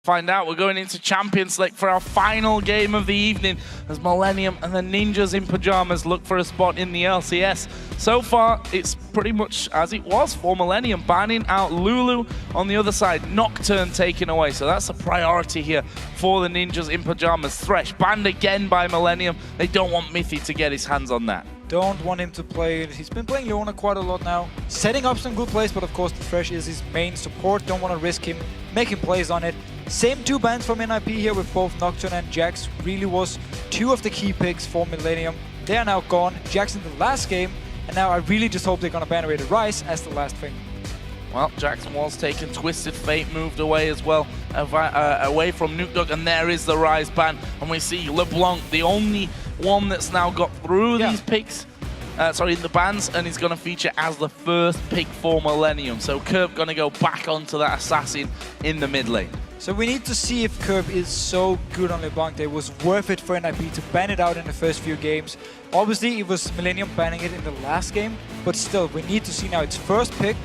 Find out. We're going into Champions League for our final game of the evening as Millenium and the Ninjas in Pyjamas look for a spot in the LCS. So far, it's pretty much as it was for Millenium, banning out Lulu. On the other side, Nocturne taken away. So that's a priority here for the Ninjas in Pyjamas. Thresh banned again by Millenium. They don't want Mithy to get his hands on that. Don't want him to play. He's been playing Leona quite a lot now. Setting up some good plays, but of course the Thresh is his main support. Don't want to risk him making plays on it. Same two bans from NIP here with both Nocturne and Jax. Really was two of the key picks for Millenium. They are now gone. Jax in the last game. And now I really just hope they're going to ban away the Rise as the last thing. Well, Jackson was taken. Twisted Fate moved away as well, away from Nukedog, and there is the Rise ban. And we see LeBlanc, the only one that's now got through these picks, the bans, and he's going to feature as the first pick for Millenium. So Curb going to go back onto that Assassin in the mid lane. So we need to see if Curb is so good on LeBlanc that it was worth it for NIP to ban it out in the first few games. Obviously, it was Millenium banning it in the last game, but still, we need to see now it's first picked.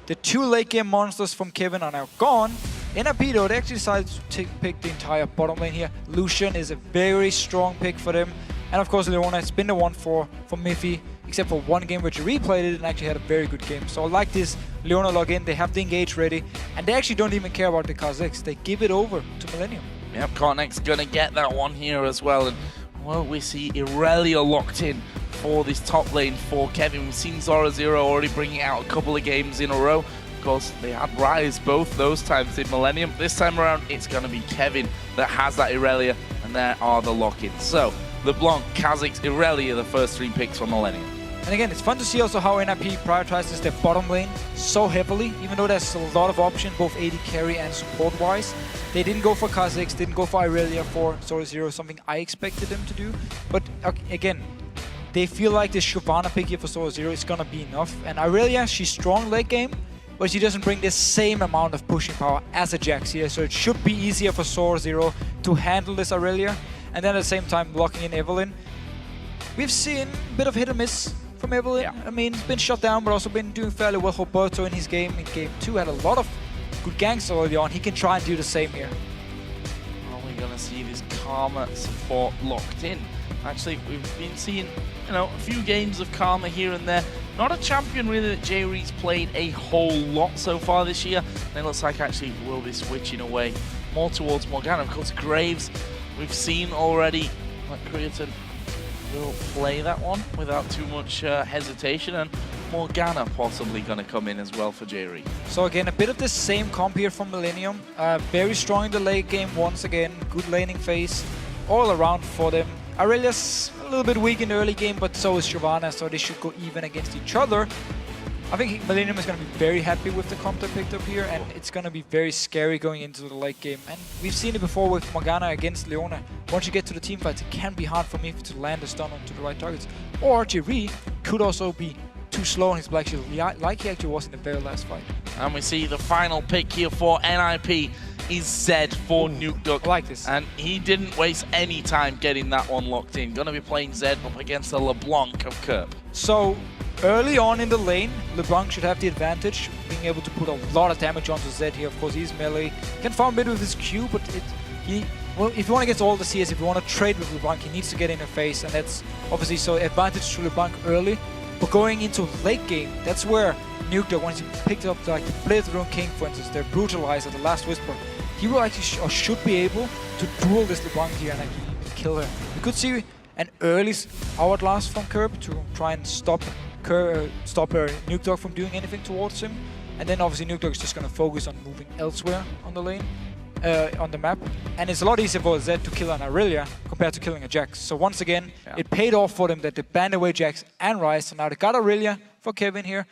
The two late game monsters from Kevin are now gone. NIP though, they actually decided to pick the entire bottom lane here. Lucian is a very strong pick for them. And of course, Leona has been the one for Mithy, except for one game which replayed it and actually had a very good game. So I like this Leona login, they have the engage ready, and they actually don't even care about the Kha'Zix. They give it over to Millenium. Yep, Cornex gonna get that one here as well. And well, we see Irelia locked in for this top lane for Kevin. We've seen Zora Zero already bringing out a couple of games in a row. Of course, they had Rise both those times in Millenium. This time around, it's gonna be Kevin that has that Irelia, and there are the lock-ins. So, LeBlanc, Kha'Zix, Irelia, the first three picks from Millenium. And again, it's fun to see also how NIP prioritizes their bottom lane so heavily, even though there's a lot of options, both AD carry and support-wise. They didn't go for Kha'Zix, didn't go for Irelia for Zora Zero, something I expected them to do. But again, they feel like this Shyvana pick here for Zora Zero is gonna be enough. And Irelia, she's strong late game, but she doesn't bring the same amount of pushing power as a Jax here, so it should be easier for Zora Zero to handle this Irelia. And then at the same time, blocking in Evelynn. We've seen a bit of hit or miss from Evelynn. Yeah. I mean, he's been shut down, but also been doing fairly well. Roberto in his game, in game 2, had a lot of good ganks early on. He can try and do the same here. Are we going to see this Karma support locked in? Actually, we've been seeing, a few games of Karma here and there. Not a champion really that J-Reed's played a whole lot so far this year. And it looks like actually we'll be switching away more towards Morgana. Of course, Graves, we've seen already that Creatine will play that one without too much hesitation, and Morgana possibly going to come in as well for J-Reed. So again, a bit of the same comp here from Millenium. Very strong in the late game once again. Good laning phase all around for them. Irelia's a little bit weak in the early game, but so is Shyvana, so they should go even against each other. I think Millenium is going to be very happy with the comp they picked up here, and it's going to be very scary going into the late game. And we've seen it before with Morgana against Leona. Once you get to the team fights, it can be hard for me to land a stun onto the right targets. Or J-Reed could also be too slow on his Black Shield, like he actually was in the very last fight. And we see the final pick here for NIP is Zed for Nukedog. I like this. And he didn't waste any time getting that one locked in. Gonna be playing Zed up against the LeBlanc of Curb. So, early on in the lane, LeBlanc should have the advantage, being able to put a lot of damage onto Zed here. Of course, he's melee. He can farm a bit with his Q, but well, if you want to get all the CS, if you want to trade with LeBlanc, he needs to get in the face, and that's obviously so advantage to LeBlanc early. But going into late game, that's where Nukedog, once he picked up like the Blade-Rune King, for instance, their Brutalizer, the last Whisper, he will actually or should be able to duel this LeBlanc here and actually kill her. We could see an early Hourglass from Curb to try and stop Nukedog from doing anything towards him. And then obviously Nukedog is just going to focus on moving elsewhere on the lane, on the map. And it's a lot easier for Zed to kill an Irelia compared to killing a Jax. So once again, it paid off for them that they banned away Jax and Rise. So now they got Irelia for Kevin here.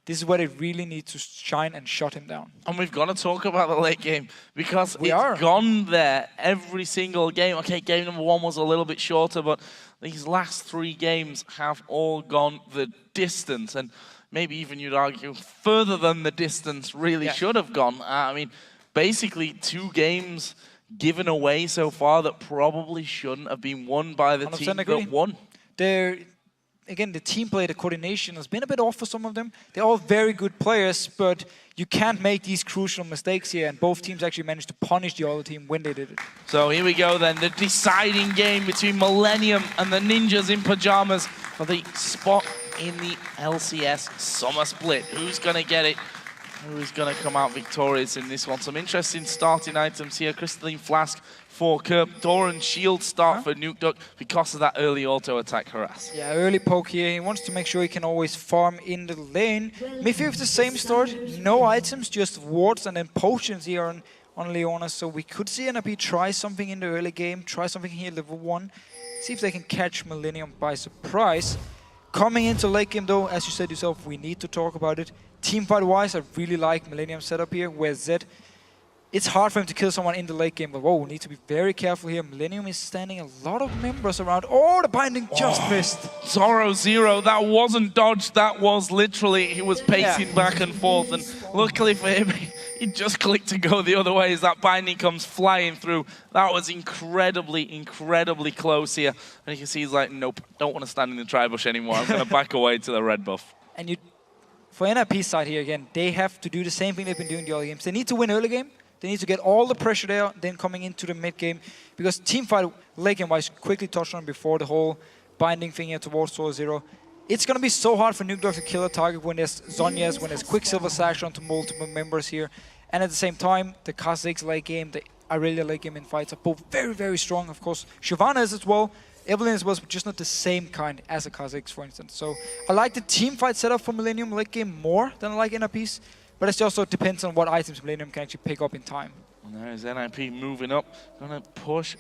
This is where they really need to shine and shut him down. And we've got to talk about the late game because it's gone there every single game. Okay, game number 1 was a little bit shorter, but these last 3 games have all gone the distance. And maybe even you'd argue further than the distance really should have gone. I mean, basically 2 games given away so far that probably shouldn't have been won by the team that won. again, the team play, the coordination has been a bit off for some of them. They're all very good players, but you can't make these crucial mistakes here, and both teams actually managed to punish the other team when they did it. So here we go then, the deciding game between Millenium and the Ninjas in Pyjamas for the spot in the LCS Summer Split. Who's going to get it? Who's going to come out victorious in this one? Some interesting starting items here. Crystalline Flask for Kerp. Doran Shield start for Nukeduck because of that early auto attack harass. Yeah, early poke here. He wants to make sure he can always farm in the lane. Miffy with the same start. No items, just wards and then potions here on Leona. So we could see NRP try something in the early game. Try something here level 1. See if they can catch Millenium by surprise. Coming into late game though, as you said yourself, we need to talk about it. Teamfight-wise, I really like Millenium's setup here, where Zed, it's hard for him to kill someone in the late game, but whoa, we need to be very careful here. Millenium is standing a lot of members around. Oh, the binding just missed. Zoro0, that wasn't dodged, that was literally, he was pacing back and forth, and luckily for him, he just clicked to go the other way as that binding comes flying through. That was incredibly, incredibly close here. And you can see he's like, nope, don't want to stand in the tri-bush anymore. I'm going to back away to the red buff. And for NRP's side here, again, they have to do the same thing they've been doing the other games. They need to win early game. They need to get all the pressure there, then coming into the mid game. Because teamfight, late game-wise, quickly touched on before the whole binding thing here towards Zoro0. It's going to be so hard for Nukeduck to kill a target when there's Zhonya's, when there's Quicksilver Sash onto multiple members here. And at the same time, the Kha'Zix late game, the Aurelia late game in fights are both very, very strong. Of course, Shyvana is as well. Evelyn as well, but just not the same kind as a Kha'Zix, for instance. So I like the team fight setup for Millenium late game more than I like NRP's, but it also depends on what items Millenium can actually pick up in time. And there's NIP moving up, going to push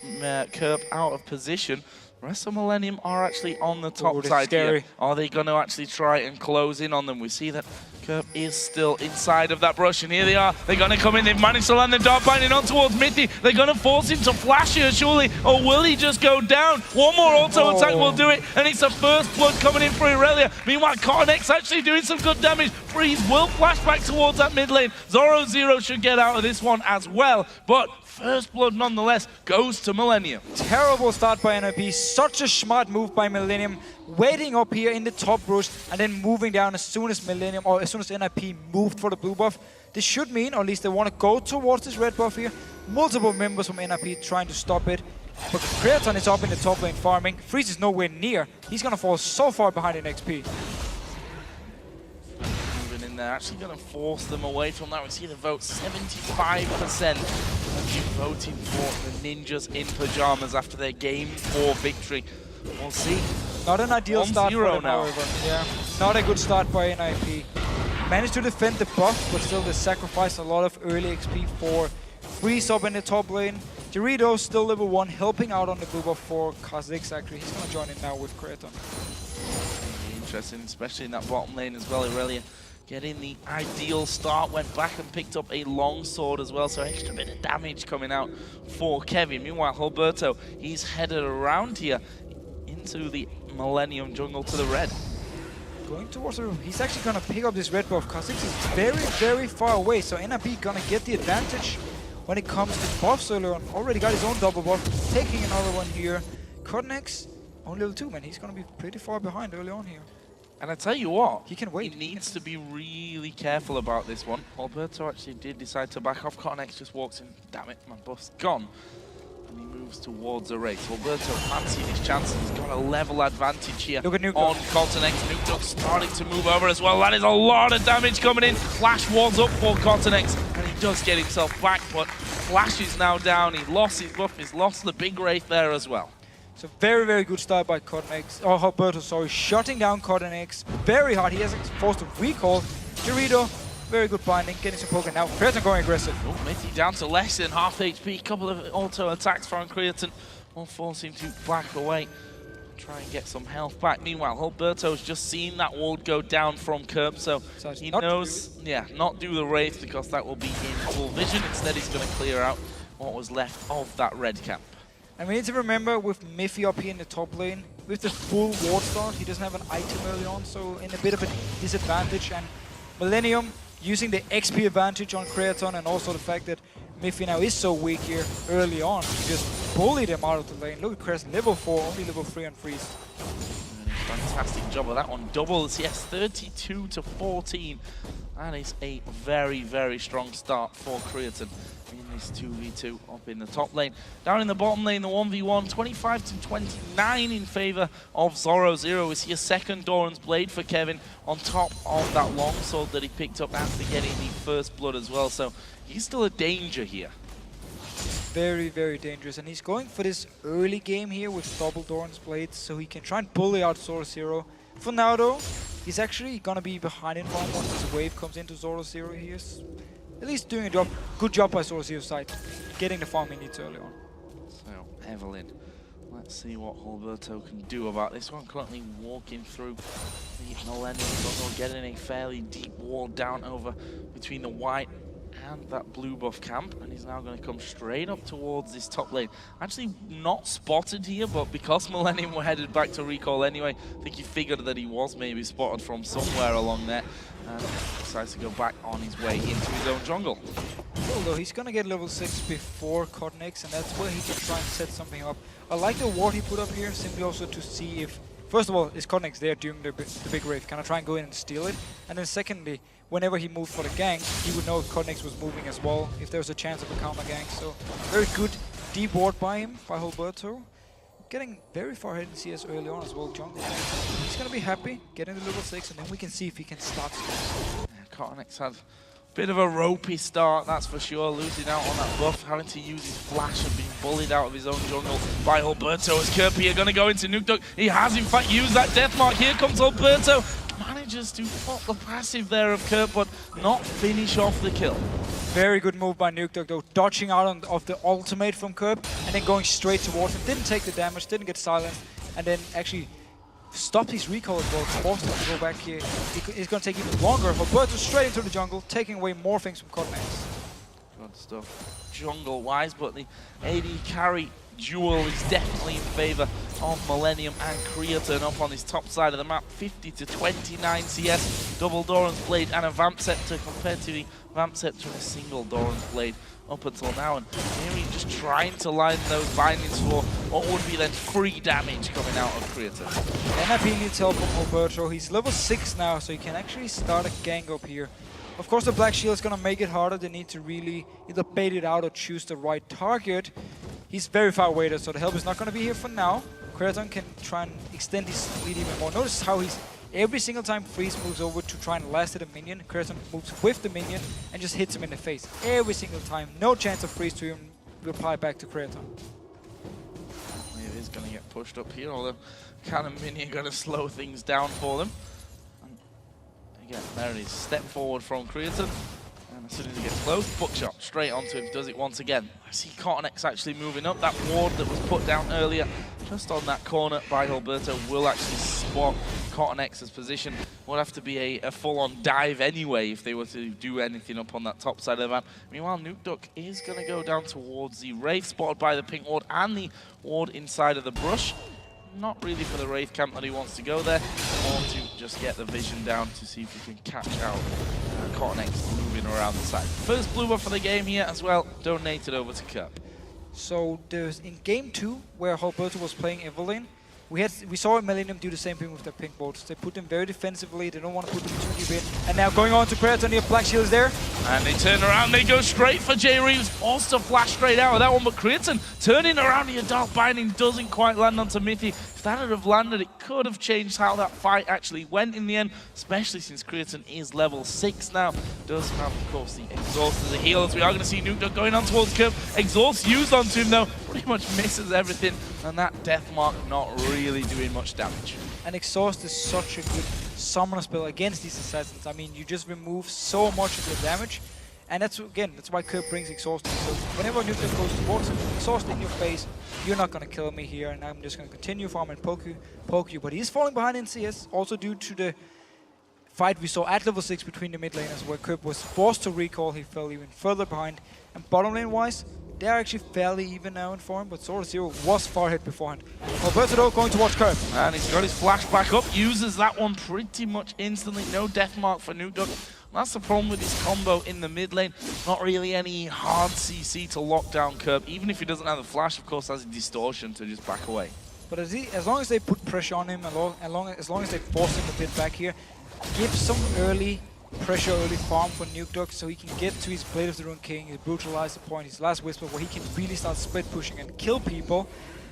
Kerp out of position. The rest of Millenium are actually on the top side here. Are they going to actually try and close in on them? We see that Kerp is still inside of that brush, and here they are. They're going to come in. They've managed to land the dart binding on towards Mithy. They're going to force him to flash here, surely. Or will he just go down? One more auto attack will do it, and it's a first blood coming in for Aurelia. Meanwhile, Cottonx actually doing some good damage. Freeze will flash back towards that mid lane. Zoro0 should get out of this one as well, but first blood nonetheless goes to Millenium. Terrible start by NRP. Such a smart move by Millenium. Waiting up here in the top brush and then moving down as soon as Millenium, or as soon as NRP moved for the blue buff. This should mean, or at least they want to go towards this red buff here. Multiple members from NRP trying to stop it. But Creaton is up in the top lane farming. Freeze is nowhere near. He's going to fall so far behind in XP. They're actually going to force them away from that. We see the vote, 75% of you voting for the Ninjas in Pyjamas after their Game 4 victory. We'll see. Not an ideal start for them, now. however. Yeah, not a good start by NIP. Managed to defend the buff, but still they sacrificed a lot of early XP for Freeze up in the top lane. Dorito still level 1, helping out on the blue buff for Kha'Zix actually. He's going to join in now with Creaton. Interesting, especially in that bottom lane as well, Aurelia. Getting the ideal start, went back and picked up a long sword as well, so extra bit of damage coming out for Kevin. Meanwhile, Alberto, he's headed around here into the Millenium jungle to the red. Going towards the room, he's actually going to pick up this red buff. Kha'Zix is very, very far away, so NRP going to get the advantage when it comes to buffs earlier on. Already got his own double buff, taking another one here. Cottonx, only level 2, man. He's going to be pretty far behind early on here. And I tell you what, he can wait. He needs to be really careful about this one. Alberto actually did decide to back off. Cottonx just walks in. Damn it, my buff's gone. And he moves towards a race. Alberto fancying his chances. He's got a level advantage here on Cottonx. Nukeduck starting to move over as well. That is a lot of damage coming in. Flash wards up for Cottonx. And he does get himself back, but Flash is now down. He lost his buff. He's lost the big wraith there as well. So very, very good start by Cottonx. Oh, Alberto, sorry. Shutting down Cottonx. Very hard. He hasn't forced a recall. Dorito, very good binding. Getting some poke. Now Creaton going aggressive. Oh, Mitty down to less than half HP. Couple of auto attacks from Creaton will force him to back away. Try and get some health back. Meanwhile, Alberto's just seen that ward go down from Kerp, so he knows, not do the Wraith because that will be in full vision. Instead, he's going to clear out what was left of that red camp. And we need to remember with Miffy up here in the top lane, with the full ward start, he doesn't have an item early on, so in a bit of a disadvantage. And Millenium using the XP advantage on Creaton, and also the fact that Miffy now is so weak here early on, to just bully them out of the lane. Look at Creaton, level 4, only level 3 on Freeze. fantastic job of that one. Double CS 32 to 14. That is a very, very strong start for Creatine in this 2v2 up in the top lane. Down in the bottom lane, the 1v1, 25 to 29 in favor of Zoro0. We see a second Doran's Blade for Kevin on top of that longsword that he picked up after getting the first blood as well. So he's still a danger here. Very, very dangerous, and he's going for this early game here with double Doran's Blades so he can try and bully out Zoro0. For now though, he's actually gonna be behind in farm once this wave comes into Zoro0. He is at least doing a good job by Zoro0's side, getting the farm he needs early on. So, Evelyn, let's see what Alberto can do about this one. Currently walking through the Millennium jungle, getting a fairly deep wall down over between the white and that blue buff camp, and he's now going to come straight up towards this top lane. Actually not spotted here, but because Millennium were headed back to recall anyway, I think he figured that he was maybe spotted from somewhere along there, and decides to go back on his way into his own jungle. Although he's going to get level 6 before Cotnex, and that's where he can try and set something up. I like the ward he put up here, simply also to see if, first of all, is Cotnex there during the big wave? Can I try and go in and steal it? And then secondly, whenever he moved for the gank, he would know if Cotnex was moving as well, if there was a chance of a counter gank. So very good deep ward by him, by Alberto. Getting very far ahead in CS early on as well, jungle. He's going to be happy, getting the level 6, and then we can see if he can start. Yeah, Cotnex had a bit of a ropey start, that's for sure, losing out on that buff, having to use his flash and being bullied out of his own jungle by Alberto. As Kirby are going to go into Nuke. He has in fact used that death mark. Here comes Alberto. Manages to pop the passive there of Kurt, but not finish off the kill. Very good move by Nuke though, dodging out of the ultimate from Kerb and then going straight towards him. Didn't take the damage, didn't get silenced, and then actually stopped his recall as well, forced him to go back here. It's going to take even longer. Alberto straight into the jungle, taking away more things from Cotnex. Good stuff jungle-wise, but the AD carry duel is definitely in favor of Millennium and Creatine up on this top side of the map. 50 to 29 CS, double Doran's Blade and a Vamp Scepter compared to the Vamp Scepter and a single Doran's Blade up until now. And here he's just trying to line those bindings for what would be then free damage coming out of Creatine. NIP needs help from Alberto. He's level 6 now, so he can actually start a gang up here. Of course, the Black Shield is going to make it harder. They need to really either bait it out or choose the right target. He's very far away though, so the help is not going to be here for now. Creatine can try and extend his lead even more. Notice how he's every single time Freeze moves over to try and last hit a minion, Creatine moves with the minion and just hits him in the face. Every single time. No chance of Freeze to even reply back to Creatine. It is going to get pushed up here, although Cannon Minion going to slow things down for them. And again, there it is. Step forward from Creatine. And as soon as he gets close, buckshot straight onto him, does it once again. I see Cotnex actually moving up. That ward that was put down earlier, just on that corner by Alberto, will actually spot Cotnex's position. Would have to be a full-on dive anyway if they were to do anything up on that top side of the map. Meanwhile, Nuke is going to go down towards the Wraith, spotted by the pink ward and the ward inside of the brush. Not really for the Wraith camp that he wants to go there, or to just get the vision down to see if he can catch out Cotnex moving around the side. First blue buff for the game here as well, donated over to Kerb. So there's in game 2, where Alberto was playing Evelyn, we saw Millenium do the same thing with their pink boats. They put them very defensively, they don't want to put them too deep in. And now going on to Creatine here, Black Shield is there. And they turn around, they go straight for J Reeves, forced to flash straight out of that one, but Creatine turning around, the Dark Binding doesn't quite land onto Mithy. If that had have landed, it could have changed how that fight actually went in the end, especially since Creatine is level 6 now. Does have, of course, the Exhaust as a heal, as we are going to see Nuke going on towards Kerb. Exhaust used onto him though, pretty much misses everything, and that Death Mark not really doing much damage. And Exhaust is such a good summoner spell against these assassins. I mean, you just remove so much of the damage, and that's why Kerb brings Exhaust in. So whenever Nuke goes towards him, Exhaust in your face, you're not going to kill me here, and I'm just going to continue farming and poke you. But he's falling behind in CS, also due to the fight we saw at level 6 between the mid laners, where Kerb was forced to recall, he fell even further behind. And bottom lane wise, they're actually fairly even now in form, but Zoro0 was far ahead beforehand. Alberto though going towards Kerb. And he's got his flash back up, uses that one pretty much instantly. No death mark for Nuke. That's the problem with his combo in the mid lane. Not really any hard CC to lock down Kerb. Even if he doesn't have the flash, of course, has a distortion to just back away. But as long as they put pressure on him, as long as they force him a bit back here, give some early pressure, early farm for Nukeduck so he can get to his Blade of the Ruined King, his Brutalizer point, his last Whisper, where he can really start split pushing and kill people.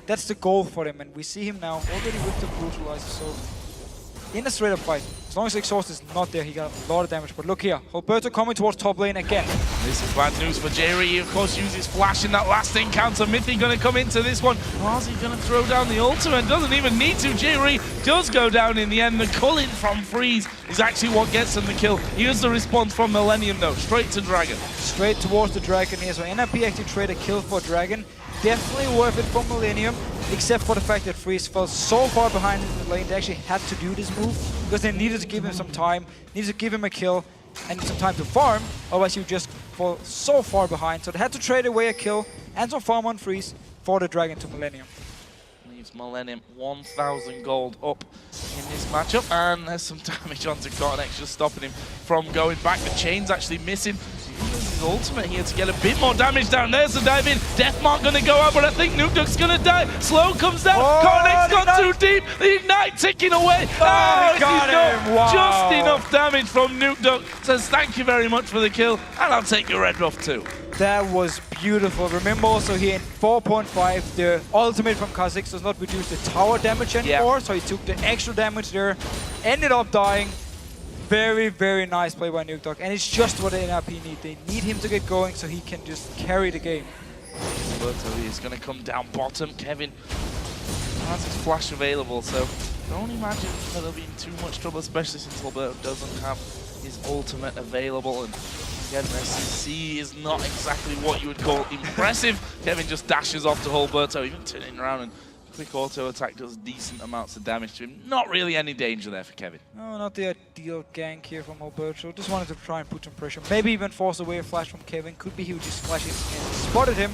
That's the goal for him, and we see him now already with the Brutalizer, so in a straight up fight. As long as the exhaust is not there, he got a lot of damage. But look here, Alberto coming towards top lane again. This is bad news for Jerry. He, of course, uses Flash in that last encounter. Mythy going to come into this one. How's he going to throw down the ultimate? Doesn't even need to. Jerry does go down in the end. The culling from Freeze is actually what gets him the kill. Here's the response from Millenium, though. Straight to Dragon. Straight towards the Dragon here. So NIP actually trade a kill for Dragon. Definitely worth it for Millenium, except for the fact that Freeze fell so far behind in the lane. They actually had to do this move because they needed to give him some time, needed to give him a kill and some time to farm, otherwise he would just fall so far behind. So they had to trade away a kill and some farm on Freeze for the Dragon to Millenium. Leaves Millenium 1,000 gold up in this matchup, and there's some damage onto Cortex, just stopping him from going back. The chain's actually missing. He uses his ultimate here to get a bit more damage down. There's the dive in. Deathmark gonna go out, but I think Nukeduck's gonna die. Slow comes down. Cortex gone too deep. The Ignite ticking away. Oh, got him. Wow. Just enough damage from Nukeduck. Says thank you very much for the kill, and I'll take your red buff too. That was beautiful. Remember also here in 4.5, the ultimate from Kha'Zix does not reduce the tower damage anymore, so he took the extra damage there, ended up dying. Very, very nice play by Nukeduck, and it's just what the NRP need. They need him to get going so he can just carry the game. Alberto is going to come down bottom. Kevin has his flash available, so don't imagine that they'll be in too much trouble, especially since Alberto doesn't have his ultimate available. And again, SCC is not exactly what you would call impressive. Kevin just dashes off to Alberto, even turning around, and quick auto attack does decent amounts of damage to him. Not really any danger there for Kevin. No, not the ideal gank here from Alberto. Just wanted to try and put some pressure. Maybe even force away a flash from Kevin. Could be he would just flash his in. Spotted him.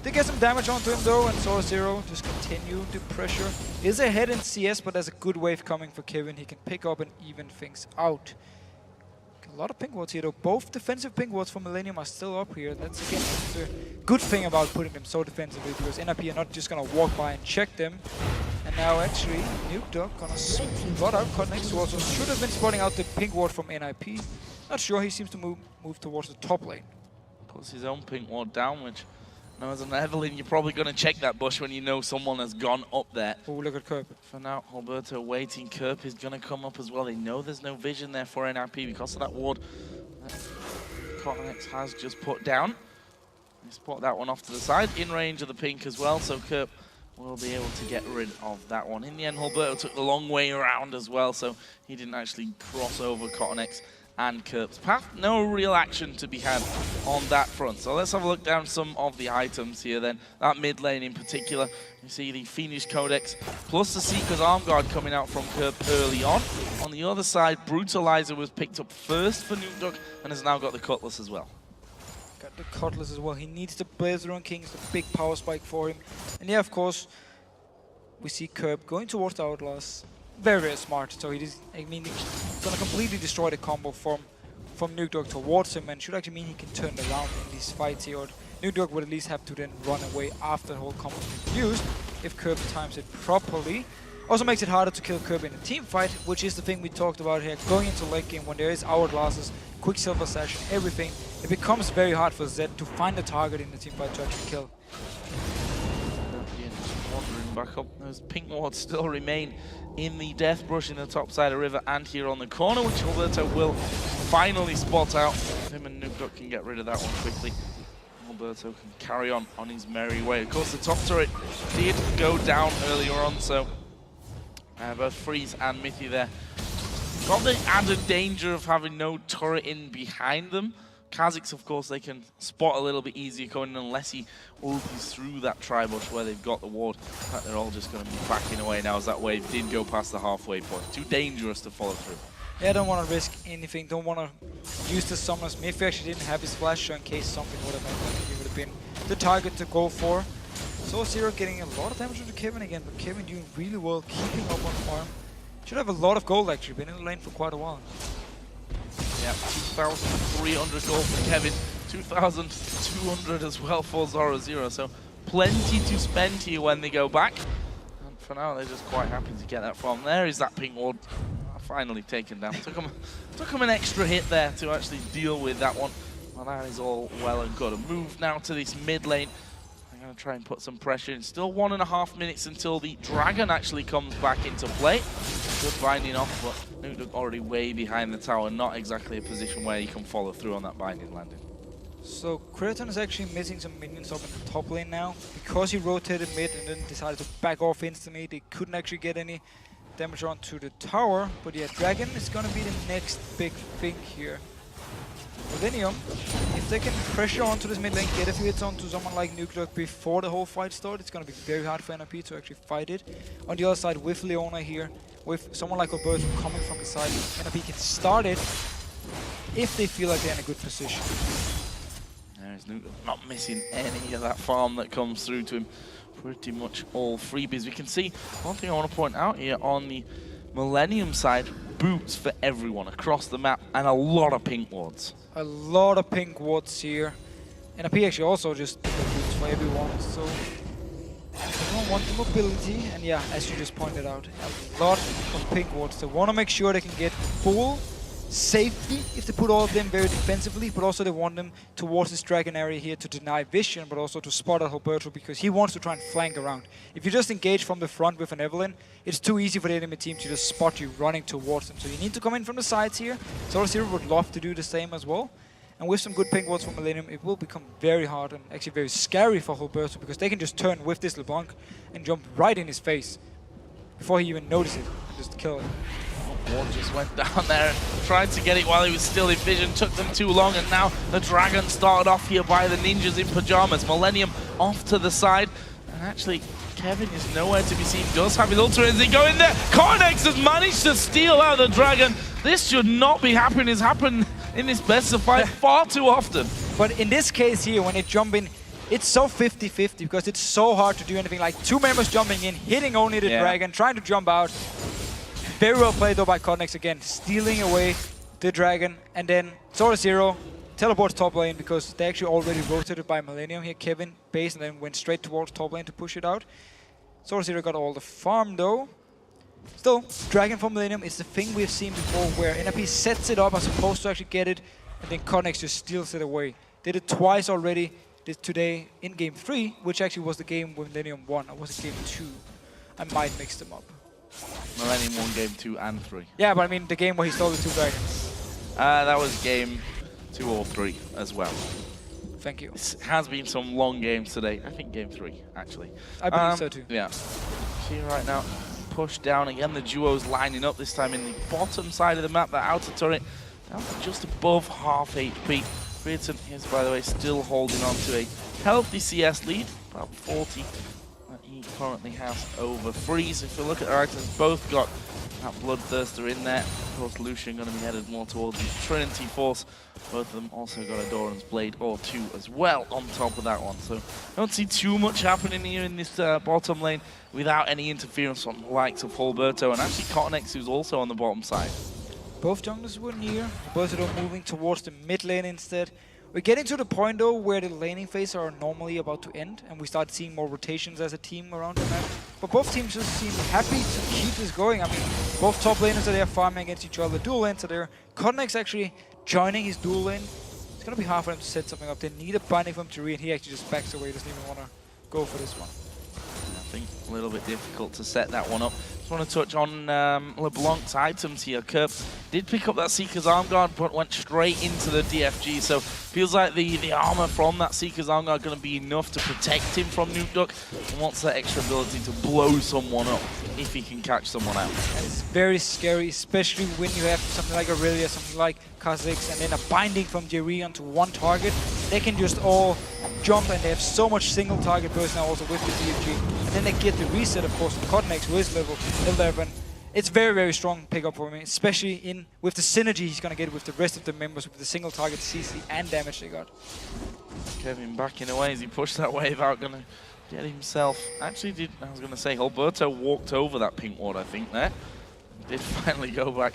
Did get some damage onto him though, and saw Zero just continue to pressure. Is ahead in CS, but there's a good wave coming for Kevin. He can pick up and even things out. A lot of pink wards here though. Both defensive pink wards for Millenium are still up here. That's again the good thing about putting them so defensively, because NIP are not just gonna walk by and check them. And now actually Nukeduck gonna spot out Cortex, who also should have been spotting out the pink ward from NIP. Not sure, he seems to move towards the top lane. Puts his own pink ward down, which now as an Evelyn, you're probably gonna check that bush when you know someone has gone up there. Oh, look at Kerp. For now, Alberto waiting. Kerp is gonna come up as well. They know there's no vision there for NIP because of that ward that Cortex has just put down. They spot that one off to the side, in range of the pink as well, so Kerp will be able to get rid of that one. In the end, Alberto took the long way around as well, so he didn't actually cross over Cortex and Kerp's path. No real action to be had on that front. So let's have a look down some of the items here then. That mid lane in particular, you see the Fiendish Codex plus the Seeker's Arm Guard coming out from Kerp early on. On the other side, Brutalizer was picked up first for Nukeduck and has now got the Cutlass as well. Got the Cutlass as well. He needs the Blade of the Ruined King, it's the big power spike for him. And yeah, of course, we see Kerp going towards the Outlaws. Very, very smart. So he's going to completely destroy the combo from Nukeduck towards him, and should actually mean he can turn around in these fights here. Or Nukeduck would at least have to then run away after the whole combo is used if Kerp times it properly. Also makes it harder to kill Kerp in a team fight, which is the thing we talked about here. Going into late game when there is Hourglasses, Quicksilver Sash, and everything, it becomes very hard for Zed to find a target in the team fight to actually kill. Wandering back up, those pink wards still remain in the death brush in the top side of river and here on the corner, which Alberto will finally spot out. Him and Nukeduck can get rid of that one quickly. Alberto can carry on his merry way. Of course, the top turret did go down earlier on, so both Freeze and Mythy there got the added danger of having no turret in behind them. Kha'Zix, of course, they can spot a little bit easier going unless he ultis through that tri-bush where they've got the ward. In fact, they're all just going to be backing away now as that wave did go past the halfway point. Too dangerous to follow through. Yeah, don't want to risk anything, don't want to use the summoners. Mythy actually didn't have his flash, so in case something would have happened, he would have been the target to go for. So Zero getting a lot of damage to Kevin again, but Kevin doing really well, keeping up on farm. Should have a lot of gold actually, been in the lane for quite a while. Yeah, 2,300 gold for Kevin, 2,200 as well for Zoro Zero, so plenty to spend here when they go back. And for now, they're just quite happy to get that farm. There is that pink ward finally taken down. Took him an extra hit there to actually deal with that one. Well, that is all well and good. A move now to this mid lane. I'm going to try and put some pressure in. Still 1.5 minutes until the Dragon actually comes back into play. Good binding off, but Nuke already way behind the tower. Not exactly a position where he can follow through on that binding landing. So Kraton is actually missing some minions up in the top lane now. Because he rotated mid and then decided to back off instantly, they couldn't actually get any damage onto the tower. But yeah, Dragon is going to be the next big thing here. Millenium, if they can pressure onto this mid lane, get a few hits onto someone like Nuke before the whole fight starts, it's going to be very hard for NRP to actually fight it. On the other side, with Leona here, with someone like Alberto coming from the side, NRP can start it if they feel like they're in a good position. There's Nuke not missing any of that farm that comes through to him. Pretty much all freebies. We can see one thing I want to point out here on the Millenium side, boots for everyone across the map and a lot of pink wards. A lot of pink wards here. NRP actually also just picked up boots for everyone, so they don't want the mobility. And yeah, as you just pointed out, a lot of pink wards. They want to make sure they can get full safety if they put all of them very defensively, but also they want them towards this Dragon area here to deny vision, but also to spot out Alberto because he wants to try and flank around. If you just engage from the front with an Evelynn, it's too easy for the enemy team to just spot you running towards them. So you need to come in from the sides here. Zero would love to do the same as well. And with some good pink wards from Millenium, it will become very hard and actually very scary for Alberto because they can just turn with this LeBlanc and jump right in his face before he even notices it and just kill it. Ward just went down there and tried to get it while he was still in vision. Took them too long, and now the Dragon started off here by the ninjas in Pyjamas. Millenium off to the side, and actually Kevin is nowhere to be seen. Does have his ultra as he go in there. Cornex has managed to steal out the Dragon. This should not be happening. It's happened in this best of fight far too often. But in this case here, when they jump in, it's so 50-50 because it's so hard to do anything. Like 2 members jumping in, hitting only the Dragon, trying to jump out. Very well played though by Cornex again, stealing away the Dragon, and then Zero teleports top lane because they actually already rotated by Millenium here. Kevin base and then went straight towards top lane to push it out. Zero got all the farm though. Still, Dragon from Millenium is the thing we've seen before where NRP sets it up as opposed to actually get it, and then Cornex just steals it away. Did it twice already today in game 3, which actually was the game when Millenium won, or was it game 2? I might mix them up. Millenium won game 2 and 3. Yeah, but I mean the game where he stole the 2 dragons. That was game 2 or 3 as well. Thank you. It has been some long games today. I think game 3, actually. I believe so too. Yeah. See right now, push down again. The duo's lining up this time in the bottom side of the map. The outer turret down to just above half HP. Kryton is, by the way, still holding on to a healthy CS lead, about 40. He currently has over Freeze. If you look at our items, both got that Bloodthirster in there. Of course, Lucian going to be headed more towards the Trinity Force. Both of them also got a Doran's Blade or 2 as well on top of that one. So don't see too much happening here in this bottom lane without any interference from the likes of Alberto and actually Cornex, who's also on the bottom side. Both junglers were near. Both are moving towards the mid lane instead. We're getting to the point though where the laning phase are normally about to end and we start seeing more rotations as a team around the map. But both teams just seem happy to keep this going. I mean, both top laners are there farming against each other, dual lanes are there. Cornex actually joining his dual lane. It's going to be hard for them to set something up. They need a binding from Turi and he actually just backs away, doesn't even want to go for this one. I think a little bit difficult to set that one up. Just want to touch on LeBlanc's items here. Kerp did pick up that Seeker's Arm Guard, but went straight into the DFG. So feels like the armor from that Seeker's Arm Guard going to be enough to protect him from Nuke. And wants that extra ability to blow someone up if he can catch someone out. And it's very scary, especially when you have something like Aurelia, something like Kha'Zix, and then a binding from Jerry onto one target. They can just all jump and they have so much single target burst now also with the DFG. And then they get the reset, of course, from Cornex, who is level 11. It's very, very strong pickup for me, especially with the synergy he's going to get with the rest of the members with the single target CC and damage they got. Kevin backing away as he pushed that wave out, going to get himself. Actually, I was going to say, Alberto walked over that pink ward, I think, there. Did finally go back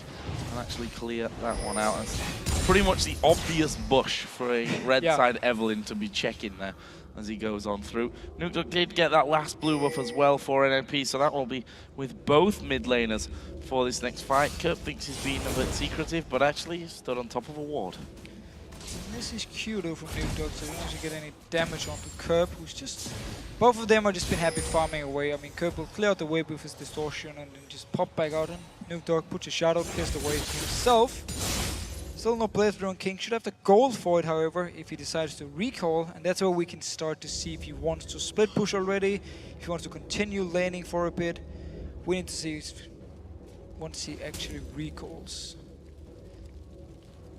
and actually clear that one out. It's pretty much the obvious bush for a red side Evelynn to be checking there. as he goes on through. Nukeduck did get that last blue buff as well for NMP, so that will be with both mid laners for this next fight. Kurt thinks he's been a bit secretive, but actually he's stood on top of a ward. This is Q though from Nukeduck, so he doesn't actually get any damage onto Kerb, who's just... Both of them are just been happy farming away. I mean, Kerb will clear out the wave with his distortion and then just pop back out, and Nukeduck puts a shadow, clears the wave himself. Still no playthrough on King. Should have the gold for it, however, if he decides to recall, and that's where we can start to see if he wants to split push already, if he wants to continue laning for a bit. We need to see once he actually recalls.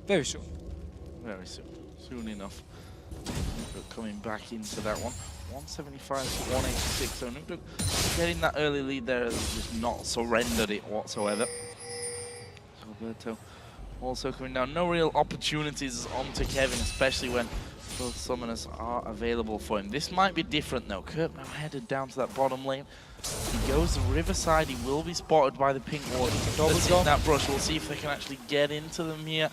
Very soon. Very soon. Soon enough. Nukeduck coming back into that one. 175 to 186, so Nukeduck getting that early lead there, has just not surrendered it whatsoever. So Alberto also coming down. No real opportunities onto Kevin, especially when both summoners are available for him. This might be different though. Kurt now headed down to that bottom lane. He goes to Riverside. He will be spotted by the pink ward. Let's see that brush. We'll see if they can actually get into them here.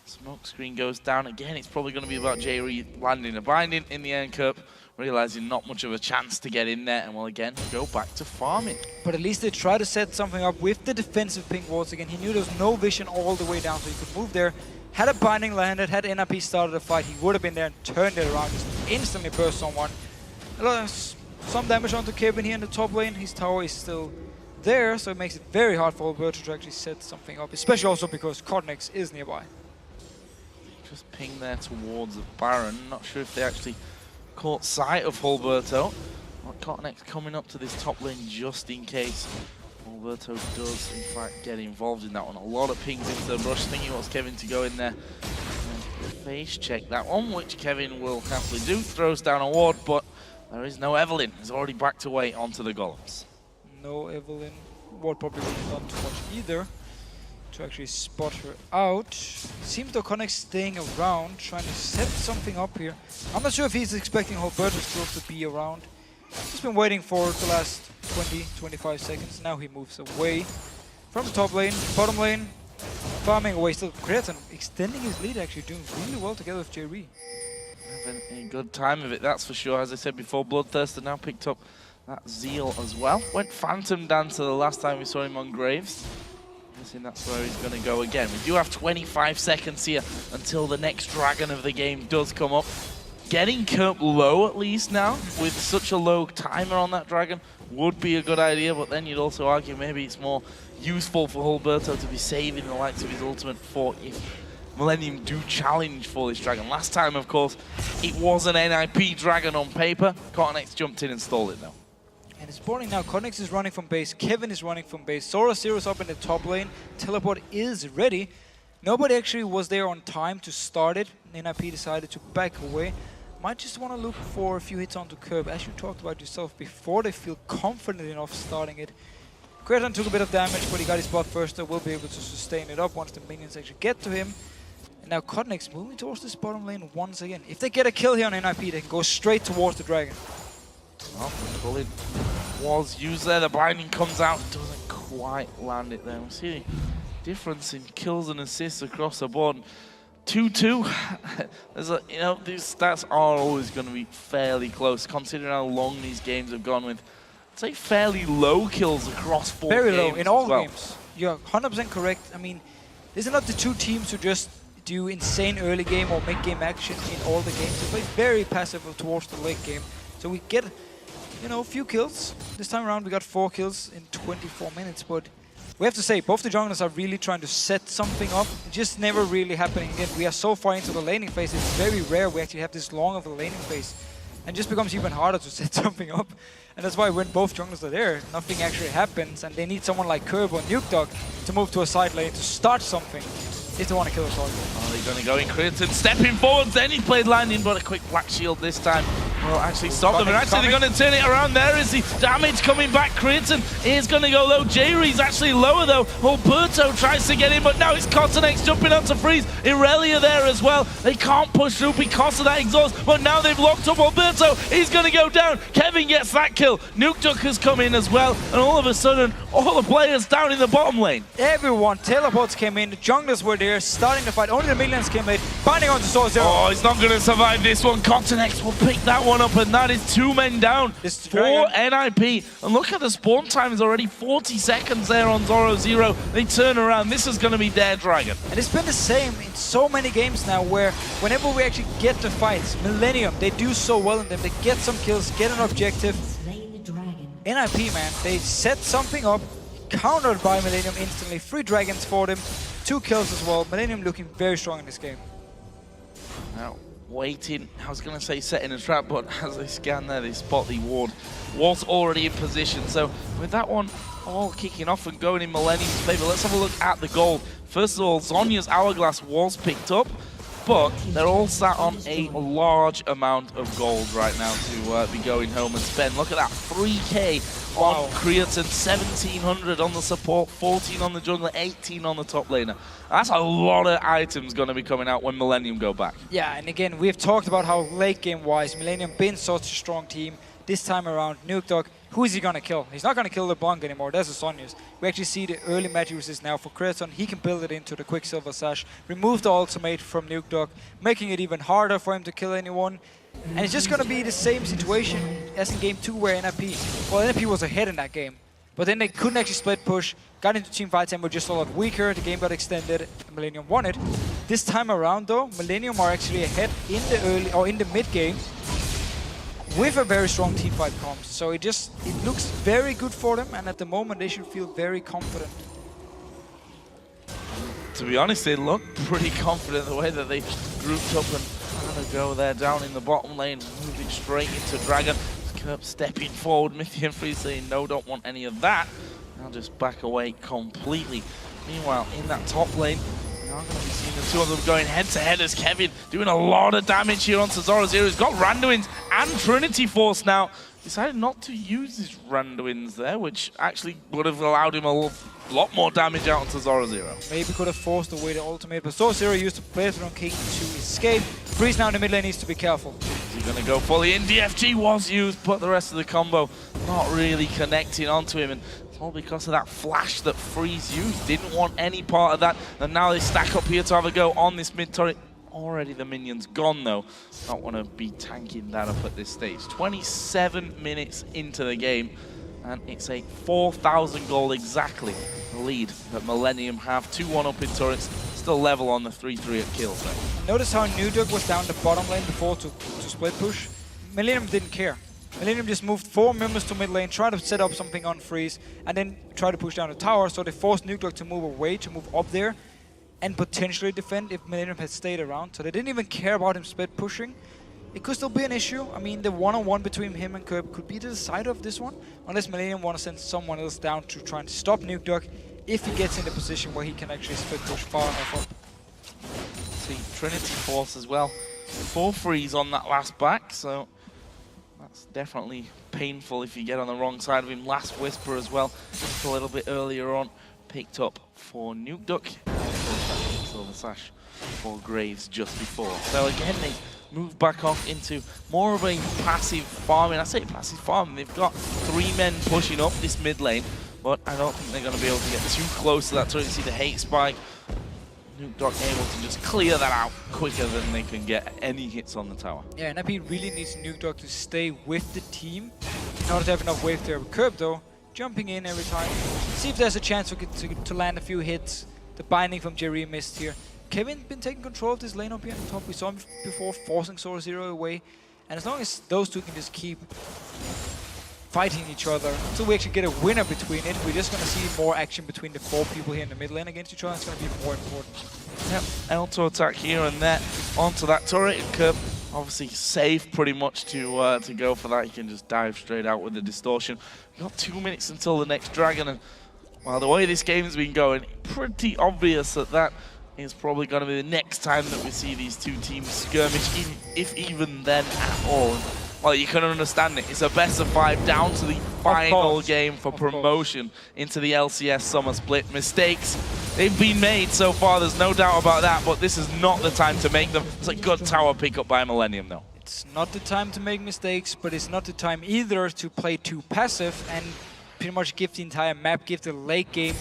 Smoke screen goes down again. It's probably going to be about J-Reed landing a binding in the end cup, realizing not much of a chance to get in there, and will again go back to farming. But at least they try to set something up with the defensive pink wards again. He knew there was no vision all the way down, so he could move there. Had a binding landed, had NRP started a fight, he would have been there and turned it around, just instantly burst someone. Some damage onto Kevin here in the top lane. His tower is still there, so it makes it very hard for Alberto to actually set something up, especially also because Cotnex is nearby. Just ping there towards the Baron. Not sure if they actually caught sight of Alberto. Cotnex coming up to this top lane just in case Alberto does in fact get involved in that one. A lot of pings into the brush, thinking he wants Kevin to go in there and face check that one, which Kevin will happily do. Throws down a ward, but there is no Evelyn. He's already backed away onto the golems. No Evelyn. Ward probably wouldn't done too much either to actually spot her out. Seems though Connect staying around, trying to set something up here. I'm not sure if he's expecting Alberto still to be around. He's been waiting for the last 20-25 seconds. Now he moves away from the top lane, bottom lane, farming away. Still Cretan extending his lead, actually doing really well together with J-Ree. Having a good time of it, that's for sure. As I said before, Bloodthirster now picked up that Zeal as well. Went Phantom Dancer the last time we saw him on Graves. Guessing that's where he's going to go again. We do have 25 seconds here until the next dragon of the game does come up. Getting Kerp low at least now, with such a low timer on that dragon, would be a good idea, but then you'd also argue maybe it's more useful for Alberto to be saving the likes of his ultimate for if Millenium do challenge for this dragon. Last time, of course, it was an NIP dragon on paper. Cotnex jumped in and stole it though. And it's spawning now. Cotnex is running from base, Kevin is running from base, Sora Zero's up in the top lane, teleport is ready. Nobody actually was there on time to start it. NIP decided to back away. Might just want to look for a few hits onto Kerb, as you talked about yourself, before they feel confident enough starting it. Cretan took a bit of damage, but he got his blood first, so will be able to sustain it up once the minions actually get to him. And now Cotnex moving towards this bottom lane once again. If they get a kill here on NIP, they can go straight towards the dragon. Well, the bullet was used there, the binding comes out, doesn't quite land it there. We see the difference in kills and assists across the board. 2-2. You know, these stats are always going to be fairly close, considering how long these games have gone with, I'd say, fairly low kills across 4 games. Very low in all games. You're 100% correct. I mean, these are not the two teams who just do insane early game or mid-game action in all the games. They play very passive towards the late game. So we get, you know, a few kills. This time around we got 4 kills in 24 minutes, but we have to say, both the junglers are really trying to set something up. It's just never really happening again. We are so far into the laning phase, it's very rare we actually have this long of a laning phase. And it just becomes even harder to set something up. And that's why when both junglers are there, nothing actually happens. And they need someone like Kerb or Nukeduck to move to a side lane to start something if they want to kill a target. Oh, they're going to go in. Cretan stepping forwards, then he played landing, but a quick black shield this time will actually stop them. And actually they're going to turn it around. There is the damage coming back. Cretan is going to go low. J-Ree's actually lower though. Alberto tries to get in, but now it's Cotnex jumping on to freeze. Irelia there as well. They can't push through because of that exhaust, but now they've locked up Alberto. He's going to go down. Kevin gets that kill. Nukeduck has come in as well, and all of a sudden, all the players down in the bottom lane. Everyone, teleports came in, the junglers were there, starting the fight. Only the minions came late. Binding onto Soul Zero. Oh, he's not going to survive this one. Cottonex will pick that one up, and that is 2 men down for NIP. And look at the spawn time is already 40 seconds there on Zoro Zero. They turn around. This is going to be their Dragon. And it's been the same in so many games now, where whenever we actually get the fights, Millenium, they do so well in them. They get some kills, get an objective. NIP, man, they set something up, countered by Millenium instantly. 3 dragons for them, 2 kills as well. Millenium looking very strong in this game. Now, waiting, I was going to say setting a trap, but as they scan there, they spot the ward was already in position. So with that one all kicking off and going in Millennium's favor, let's have a look at the gold. First of all, Zhonya's Hourglass was picked up, but they're all sat on a large amount of gold right now to be going home and spend. Look at that, 3K on Creatine, 1700 on the support, 14 on the jungler, 18 on the top laner. That's a lot of items going to be coming out when Millennium go back. Yeah, and again, we've talked about how late game-wise, Millennium been such a strong team. This time around, Nukedog, who is he going to kill? He's not going to kill LeBlanc anymore, that's the Sonya's. We actually see the early magic resist now for Creatine. He can build it into the Quicksilver Sash, remove the ultimate from Nukedog, making it even harder for him to kill anyone. And it's just going to be the same situation as in game 2 where NIP, well, NIP was ahead in that game. But then they couldn't actually split push, got into teamfights and were just a lot weaker. The game got extended, and Millennium won it. This time around though, Millennium are actually ahead in the early or in the mid game with a very strong teamfight comms. So it looks very good for them, and at the moment they should feel very confident. To be honest, they look pretty confident the way that they grouped up and had to go there down in the bottom lane, moving straight into Dragon. Kerp stepping forward, Mithy and Free saying no, don't want any of that. I'll just back away completely. Meanwhile, in that top lane, we are going to be seeing the two of them going head to head as Kevin doing a lot of damage here onto Zoro Zero. He's got Randuin's and Trinity Force now. Decided not to use his Randuin's there, which actually would have allowed him a lot more damage out onto Zoro Zero. Maybe could have forced away the ultimate, but Zoro Zero used the Playthron King to escape. Freeze now in the mid lane needs to be careful. He's going to go fully in. DFG was used, but the rest of the combo not really connecting onto him. And it's all because of that flash that Freeze used. Didn't want any part of that. And now they stack up here to have a go on this mid turret. Already the minion's gone though. Don't want to be tanking that up at this stage. 27 minutes into the game, and it's a 4,000 goal exactly the lead that Millennium have. 2-1 up in turrets, still level on the 3-3 at kills though. Notice how Nukedog was down the bottom lane before to split push. Millennium didn't care. Millennium just moved 4 members to mid lane, tried to set up something on Freeze, and then tried to push down the tower, so they forced Nukedog to move away, to move up there, and potentially defend if Millennium had stayed around. So they didn't even care about him split pushing. It could still be an issue. I mean, the one-on-one between him and Kerp could be the decider of this one, unless Millennium want to send someone else down to try and stop Nukedog if he gets in the position where he can actually split push far enough up. See, Trinity Force as well. 4 frees on that last back, so that's definitely painful if you get on the wrong side of him. Last Whisper as well, just a little bit earlier on, picked up for Nukedog. Silver Sash for Graves just before. So again, they move back off into more of a passive farming. I say passive farming. They've got 3 men pushing up this mid lane, but I don't think they're going to be able to get too close to that turret. You see the hate spike. Nukedog able to just clear that out quicker than they can get any hits on the tower. Yeah, NIP really needs Nukedog to stay with the team in order to have enough wave there. Kerp though, jumping in every time. See if there's a chance to land a few hits. The binding from Jerry missed here. Kevin been taking control of this lane up here on top. We saw him before forcing Zoro Zero away. And as long as those two can just keep fighting each other until we actually get a winner between it, we're just going to see more action between the 4 people here in the mid lane against each other. It's going to be more important. Yep, auto attack here and there onto that turret. And Kerp obviously safe pretty much to go for that. He can just dive straight out with the distortion. We've got 2 minutes until the next dragon, and well, the way this game's been going, pretty obvious that is probably going to be the next time that we see these two teams skirmish, if even then at all. Well, you can understand it. It's a best of 5 down to the final game for promotion into the LCS Summer Split. Mistakes, they've been made so far, there's no doubt about that, but this is not the time to make them. It's a good tower pick up by Millennium, though. It's not the time to make mistakes, but it's not the time either to play too passive and pretty much give the entire map, give the late game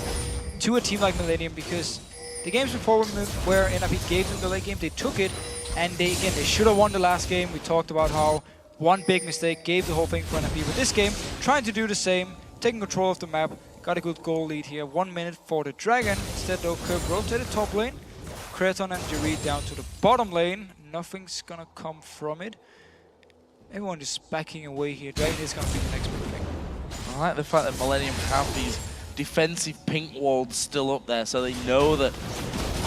to a team like Millennium, because the games before where NIP gave them the late game, they took it, and they should have won the last game. We talked about how one big mistake gave the whole thing for NIP. But this game, trying to do the same, taking control of the map, got a good goal lead here. 1 minute for the Dragon. Instead though, Curb rotated top lane. Kreton and Jareed down to the bottom lane. Nothing's gonna come from it. Everyone just backing away here. Dragon is gonna be the next big thing. I like the fact that Millenium have these defensive pink walls still up there, so they know that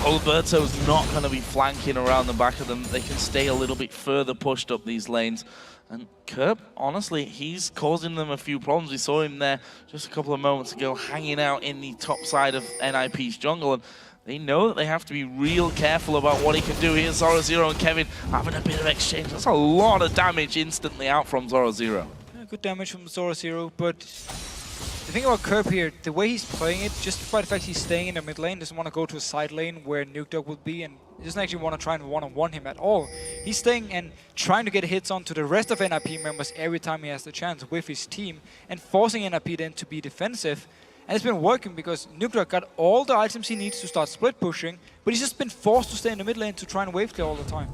Alberto's not going to be flanking around the back of them. They can stay a little bit further pushed up these lanes. And Kerb, honestly, he's causing them a few problems. We saw him there just a couple of moments ago hanging out in the top side of NIP's jungle. And they know that they have to be real careful about what he can do. Here's Zoro and Kevin having a bit of exchange. That's a lot of damage instantly out from Zoro. Yeah, good damage from Zoro, but the thing about Kerb here, the way he's playing it, just by the fact he's staying in the mid lane, doesn't want to go to a side lane where Nukedog would be, and he doesn't actually want to try and one-on-one him at all. He's staying and trying to get hits onto the rest of NIP members every time he has the chance with his team, and forcing NIP then to be defensive. And it's been working because Nukedog got all the items he needs to start split pushing, but he's just been forced to stay in the mid lane to try and wave clear all the time.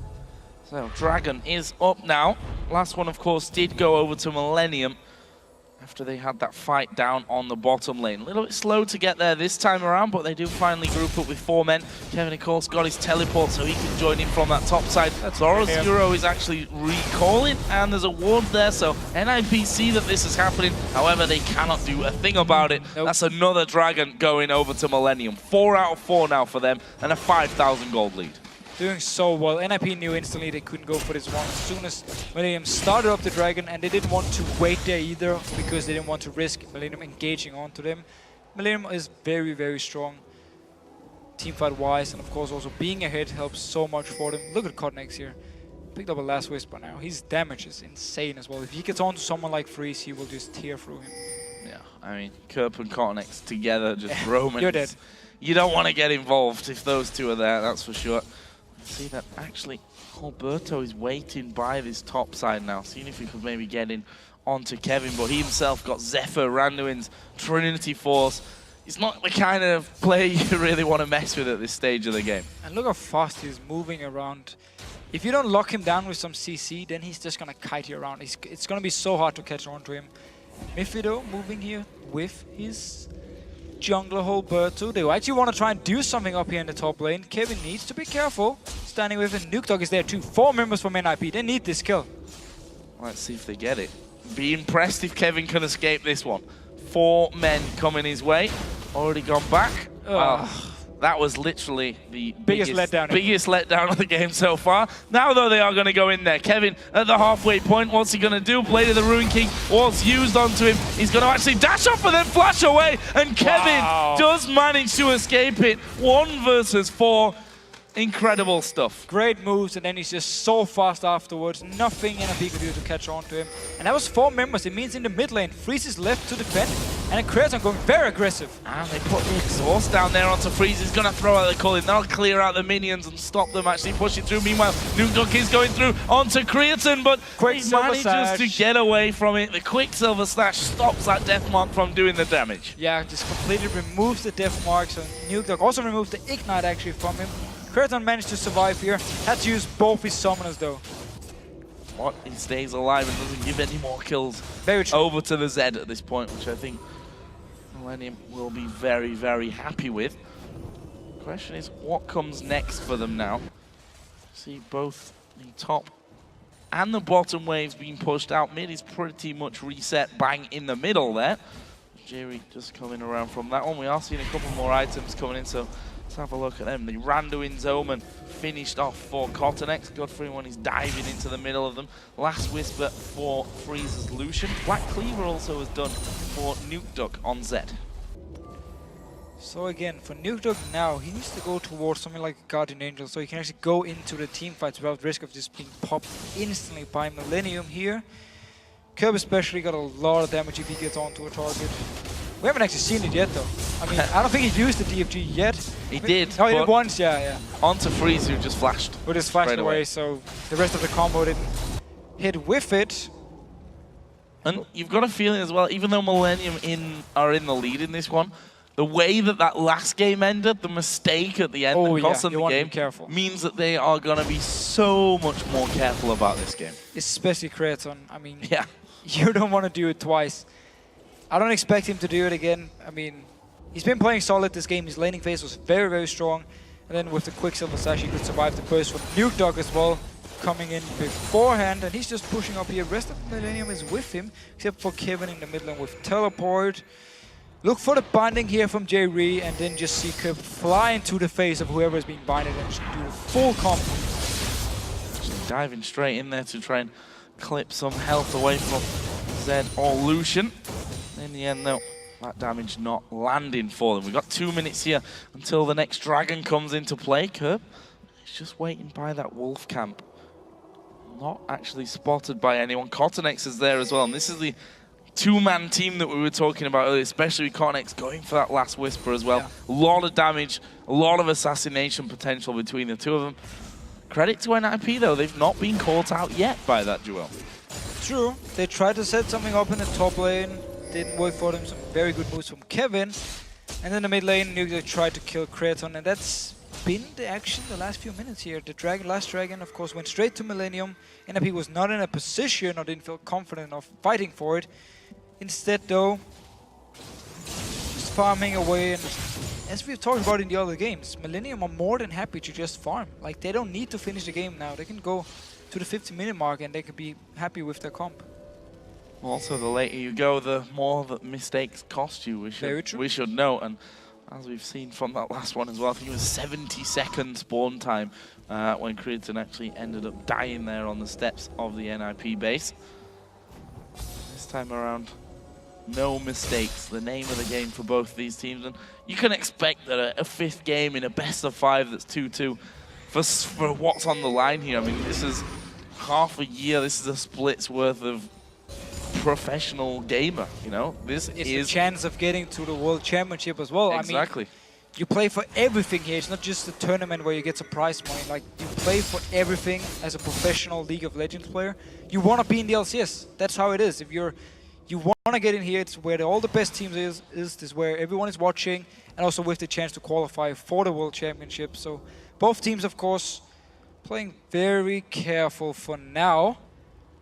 So Dragon is up now. Last one, of course, did go over to Millenium after they had that fight down on the bottom lane. A little bit slow to get there this time around, but they do finally group up with 4 men. Kevin, of course, got his teleport so he can join in from that top side. Zoro is actually recalling, and there's a ward there, so NIP see that this is happening. However, they cannot do a thing about it. Nope. That's another Dragon going over to Millenium. 4 out of 4 now for them, and a 5,000 gold lead. Doing so well. NIP knew instantly they couldn't go for this one as soon as Millenium started up the Dragon, and they didn't want to wait there either because they didn't want to risk Millenium engaging onto them. Millenium is very, very strong teamfight wise, and of course also being ahead helps so much for them. Look at Cotnex here. Picked up a last whisper now. His damage is insane as well. If he gets onto someone like Freeze, he will just tear through him. Yeah, I mean, Kerp and Cotnex together just roaming. You're dead. You don't want to get involved if those two are there, that's for sure. See that actually Alberto is waiting by this top side now, seeing if he could maybe get in onto Kevin, but he himself got Zephyr, Randuin's Trinity Force. He's not the kind of player you really want to mess with at this stage of the game. And look how fast he's moving around. If you don't lock him down with some CC, then he's just going to kite you around. It's going to be so hard to catch on to him. Mephido moving here with his jungler Alberto. They actually want to try and do something up here in the top lane. Kevin needs to be careful. Standing with it. Nukedog is there too. 4 members from NIP. They need this kill. Let's see if they get it. Be impressed if Kevin can escape this one. 4 men coming his way. Already gone back. That was literally the biggest letdown of the game so far. Now, though, they are going to go in there. Kevin at the halfway point. What's he going to do? Blade of the Ruin King was used onto him. He's going to actually dash off and then flash away. And Kevin does manage to escape it. 1 versus 4. Incredible stuff. Great moves, and then he's just so fast afterwards. Nothing NIP could do to catch on to him. And that was 4 members. It means in the mid lane, Freeze is left to defend, and Kreton going very aggressive. And they put the exhaust down there onto Freeze. He's going to throw out the Culling. That'll clear out the minions and stop them actually pushing through. Meanwhile, Nukedog is going through onto Kreton, but he manages to get away from it. The quick silver slash stops that death mark from doing the damage. Yeah, just completely removes the death mark. So Nukedog also removes the ignite actually from him. Kreton managed to survive here. Had to use both his summoners though. What? He stays alive and doesn't give any more kills Very true. over to the Zed at this point, which I think Millenium will be very, very happy with. The question is, what comes next for them now? See both the top and the bottom waves being pushed out. Mid is pretty much reset, bang in the middle there. Jerry just coming around from that one. We are seeing a couple more items coming in, so let's have a look at them. The Randuin's Omen finished off for Cotnex. Godfrey one is diving into the middle of them. Last Whisper for Freeze's Lucian. Black Cleaver also has done for Nukedog on Zed. So again, for Nukedog now, he needs to go towards something like Guardian Angel, so he can actually go into the team fights without risk of just being popped instantly by Millenium here. Kerb especially got a lot of damage if he gets onto a target. We haven't actually seen it yet though. I mean, I don't think he used the DFG yet. He did. Oh, he did once, yeah. Onto Freeze, who just flashed. But it's flashed away, so the rest of the combo didn't hit with it. And you've got a feeling as well, even though Millenium are in the lead in this one, the way that last game ended, the mistake at the end that cost them the game, means that they are going to be so much more careful about this game. Especially Kraton. I mean, you don't want to do it twice. I don't expect him to do it again. I mean, he's been playing solid this game. His laning phase was very, very strong. And then with the Quicksilver Sash, he could survive the burst from Nuke as well, coming in beforehand. And he's just pushing up here. Rest of Millenium is with him, except for Kevin in the middle lane with Teleport. Look for the binding here from J-Re, and then just see Kip fly into the face of whoever is being binded and just do the full combo. Actually diving straight in there to try and clip some health away from Zed or Lucian. In the end, though, that damage not landing for them. We've got 2 minutes here until the next dragon comes into play. Kerb is just waiting by that wolf camp. Not actually spotted by anyone. Cottonex is there as well, and this is the two-man team that we were talking about earlier, especially with Cottonex going for that last Whisper as well. A lot of damage, a lot of assassination potential between the two of them. Credit to NIP though, they've not been caught out yet by that duel. True, they tried to set something up in the top lane, didn't work for them. Some very good moves from Kevin. And then the mid lane, Nuke tried to kill Kraton, and that's been the action the last few minutes here. The last dragon, of course, went straight to Millenium. NIP was not in a position or didn't feel confident of fighting for it. Instead, though, just farming away, and as we've talked about in the other games, Millenium are more than happy to just farm. Like, they don't need to finish the game now. They can go to the 50-minute mark and they can be happy with their comp. Also, the later you go, the more that mistakes cost you. We should note, and as we've seen from that last one as well, I think it was 70-second spawn time when Kraton actually ended up dying there on the steps of the NIP base. This time around, no mistakes, the name of the game for both these teams. And you can expect that a fifth game in a best-of-5 that's 2-2 for what's on the line here. I mean, this is half a year, this is a split's worth of professional gamer, you know? It's a chance of getting to the World Championship as well. Exactly. I mean, you play for everything here. It's not just a tournament where you get some prize money. Like, you play for everything as a professional League of Legends player. You want to be in the LCS. That's how it is. If you want to get in here, it's where all the best teams is. This is where everyone is watching, and also with the chance to qualify for the World Championship. So both teams, of course, playing very careful for now.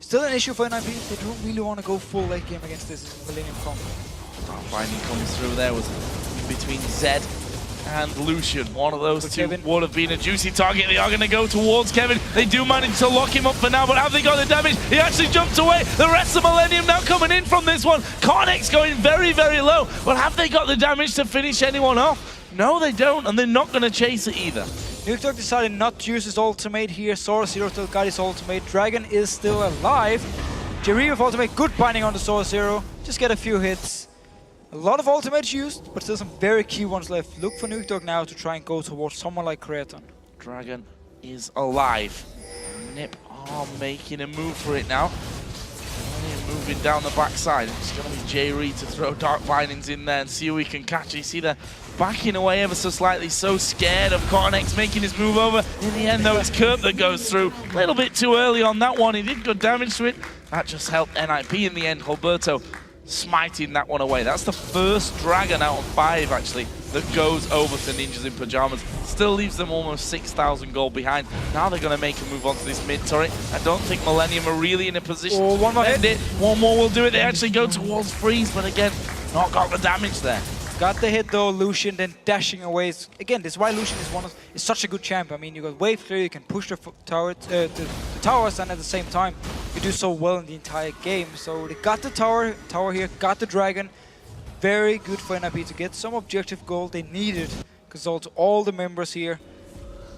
Still an issue for NIP. They don't really want to go full late game against this Millenium comp. Binding comes through there was between Zed and Lucian. One of those two would have been a juicy target. They are going to go towards Kevin. They do manage to lock him up for now, but have they got the damage? He actually jumped away. The rest of Millenium now coming in from this one. Cottonex going very, very low, but have they got the damage to finish anyone off? No, they don't, and they're not going to chase it either. Nuke decided not to use his ultimate here. Sora Zero still got his ultimate. Dragon is still alive. J-Re with ultimate, good binding on the Sora Zero. Just get a few hits. A lot of ultimates used, but still some very key ones left. Look for Nuke now to try and go towards someone like Kraton. Dragon is alive. Nip are making a move for it now. Moving down the backside. It's going to be J-Re to throw Dark Bindings in there and see who he can catch. You see they're backing away ever so slightly, so scared of Cottonex making his move over. In the end, though, it's Kerb that goes through. A little bit too early on that one. He did good damage to it. That just helped NIP in the end. Alberto smiting that one away. That's the first dragon out of 5, actually, that goes over to Ninjas in Pyjamas. Still leaves them almost 6,000 gold behind. Now they're going to make a move onto this mid turret. I don't think Millenium are really in a position to end it. One more will do it. They actually go towards Freeze, but again, not got the damage there. Got the hit though, Lucian then dashing away. Again, this is why Lucian is such a good champ. I mean, you got wave clear, you can push the towers, and at the same time, you do so well in the entire game. So they got the tower here, got the dragon. Very good for NIP to get some objective gold they needed, because also all the members here.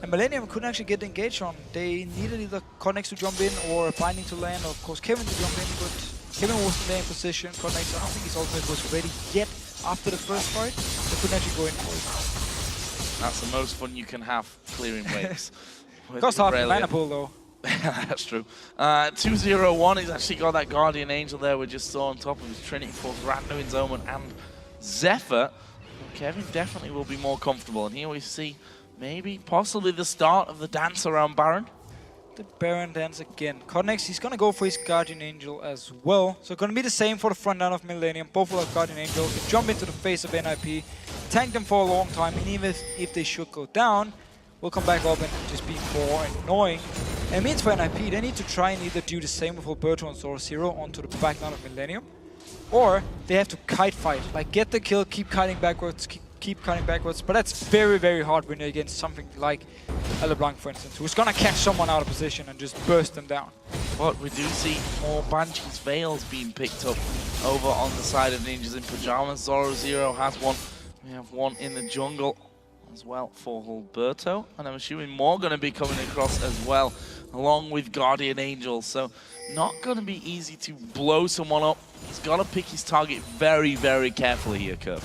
And Millenium couldn't actually get engaged on. They needed either Cottonex to jump in or Binding to land, or of course Kevin to jump in, but Kevin wasn't there in position. Cottonex, I don't think his ultimate was ready yet. After the first fight, they couldn't actually go in for it. That's the most fun you can have, clearing waves. Cost half the mana pool though. That's true. 2-0-1, he's actually got that Guardian Angel there we just saw on top of his Trinity Force, Randuin's Omen and Zephyr. Kevin definitely will be more comfortable, and here we see maybe, possibly the start of the dance around Baron. The Baron dance again. Cottonex, he's gonna go for his Guardian Angel as well. So gonna be the same for the front line of Millenium. Both will have Guardian Angel. They jump into the face of NIP. tanked them for a long time, and even if they should go down, we'll come back up and just be more annoying. And it means for NIP, they need to try and either do the same with Alberto and Zoro onto the back line of Millenium, or they have to kite fight, like get the kill, keep kiting backwards, keep cutting backwards, but that's very, very hard when you're against something like LeBlanc, for instance, who's gonna catch someone out of position and just burst them down. But we do see more Banshee's Veils being picked up over on the side of Ninjas in Pyjamas. Zoro has one. We have one in the jungle as well for Alberto, and I'm assuming more gonna be coming across as well, along with Guardian Angel. So not gonna be easy to blow someone up. He's gotta pick his target very, very carefully here, Kurt.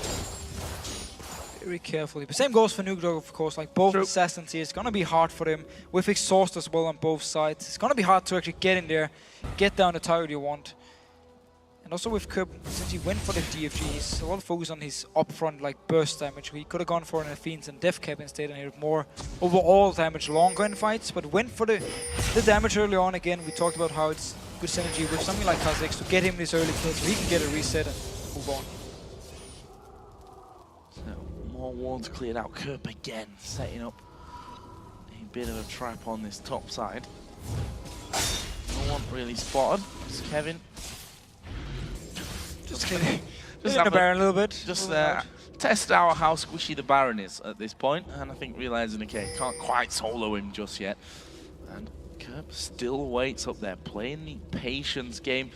Very carefully. The same goes for Nukdog, of course. Like both assassins here, it's gonna be hard for them with exhaust as well on both sides. It's gonna be hard to actually get in there, get down the tower you want. And also with Kerb, since he went for the DFGs, a lot of focus on his upfront like burst damage. He could have gone for an Fiends and Death Cap instead and had more overall damage longer in fights, but went for the damage early on. Again, we talked about how it's good synergy with something like Kha'Zix to get him this early kill so he can get a reset and move on. More wards cleared out. Kerb again setting up a bit of a trap on this top side. No one really spotted. It's Kevin. Just kidding. Just have the Baron a little bit. Just test out how squishy the Baron is at this point, and I think realizing, okay, can't quite solo him just yet. And Kerb still waits up there, playing the patience game.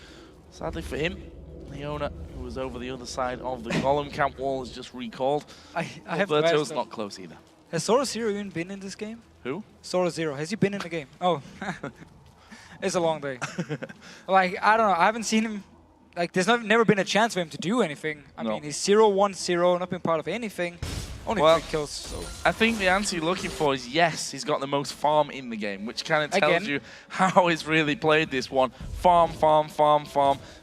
Sadly for him, Leona, who was over the other side of the column camp wall, is just recalled. I have to Alberto's ask, not close either. Has Zoro even been in this game? Who? Zoro, has he been in the game? Oh, it's a long day. Like, I don't know, I haven't seen him. Like, there's never been a chance for him to do anything. I mean, he's 0-1-0, not been part of anything. Only 3 kills. So. I think the answer you're looking for is yes, he's got the most farm in the game, which kind of tells you how he's really played this one. Farm.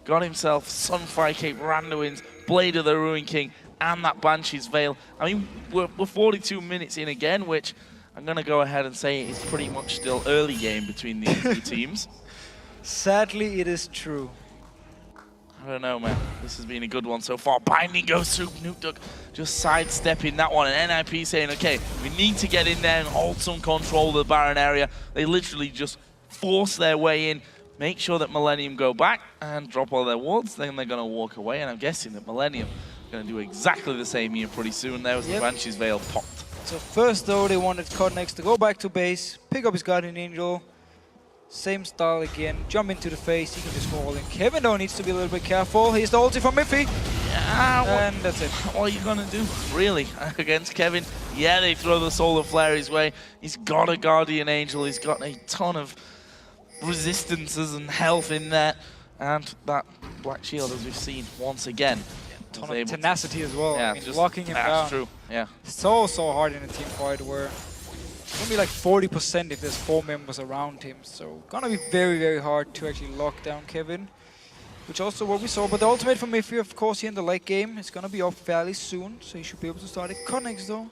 Got himself Sunfire Cape, Randuin's, Blade of the Ruin King, and that Banshee's Veil. I mean, we're 42 minutes in again, which I'm going to go ahead and say is pretty much still early game between these two teams. Sadly, it is true. I don't know, man. This has been a good one so far. Binding goes through. Nukdog just sidestepping that one. And NIP saying, okay, we need to get in there and hold some control of the Baron area. They literally just force their way in, make sure that Millenium go back and drop all their wards. Then they're going to walk away. And I'm guessing that Millenium are going to do exactly the same here pretty soon. There was the Banshee's Veil popped. So first, though, they wanted Codnex to go back to base, pick up his Guardian Angel. Same style again, jump into the face, he can just go all in. Kevin though needs to be a little bit careful. Here's the ulti from Miffy. Yeah, and that's it. What are you gonna do, really, against Kevin? Yeah, they throw the Solar Flare his way. He's got a Guardian Angel, he's got a ton of resistances and health in there. And that Black Shield, as we've seen once again. Yeah, ton of tenacity as well. Yeah, I mean, locking him down. That's true, yeah. So hard in a team fight where it's gonna be like 40% if there's 4 members around him, so gonna be very, very hard to actually lock down Kevin, which also what we saw. But the ultimate from Miffy, of course, here in the late game is gonna be up fairly soon, so he should be able to start it. Connects though,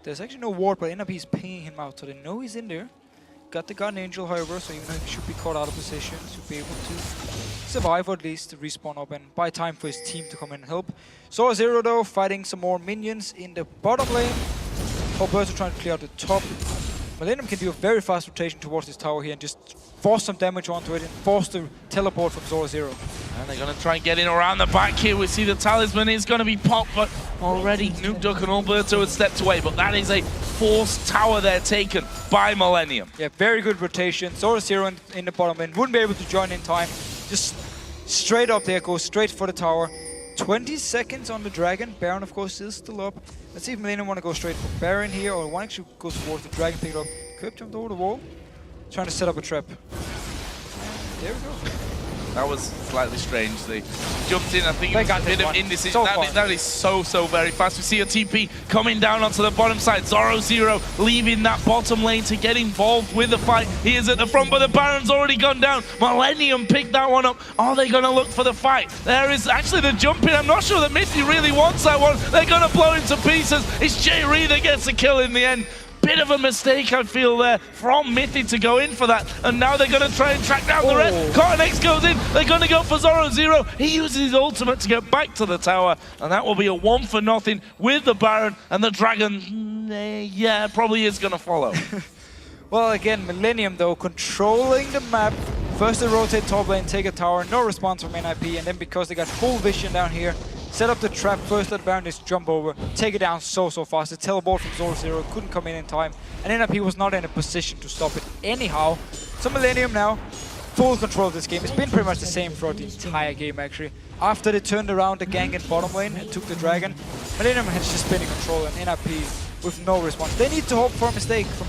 there's actually no ward, but NIP is pinging him out, so they know he's in there. Got the Guardian Angel, however, so even though he should be caught out of position, should be able to survive or at least respawn up and buy time for his team to come in and help. Zoro though, fighting some more minions in the bottom lane. Alberto trying to clear out the top. Millenium can do a very fast rotation towards this tower here and just force some damage onto it and force the teleport from Zoro. And they're going to try and get in around the back here. We see the talisman is going to be popped, but already Nukdog and Alberto had stepped away. But that is a forced tower there taken by Millenium. Yeah, very good rotation. Zoro in the bottom lane. Wouldn't be able to join in time. Just straight up there, goes straight for the tower. 20 seconds on the Dragon. Baron, of course, is still up. Let's see if Millenium want to go straight for Baron here, or want to actually go towards the Dragon, pick it up. Kerb jumped over the wall, trying to set up a trap. And there we go. That was slightly strange. They jumped in. I think it was a bit of indecision. So that is so very fast. We see a TP coming down onto the bottom side. Zoro leaving that bottom lane to get involved with the fight. He is at the front, but the Baron's already gone down. Millenium picked that one up. Are they going to look for the fight? There is actually the jump in. I'm not sure that Mithy really wants that one. They're going to blow him to pieces. It's J-Ree that gets the kill in the end. bit of a mistake, I feel, there from Mithy to go in for that. And now they're going to try and track down the red. Cotton goes in. They're going to go for Zoro Zero. He uses his ultimate to get back to the tower. And that will be a 1-for-0 with the Baron. And the Dragon, yeah, probably is going to follow. Well, again, Millenium, though, controlling the map. First they rotate top lane, take a tower, no response from NIP, and then because they got full vision down here, set up the trap, first that Baron just jump over, take it down so fast. The teleport from Zoro Zero couldn't come in time, and NIP was not in a position to stop it anyhow. So Millenium now, full control of this game. It's been pretty much the same throughout the entire game, actually. After they turned around the gank in bottom lane and took the Dragon, Millenium has just been in control, and NIP with no response. They need to hope for a mistake from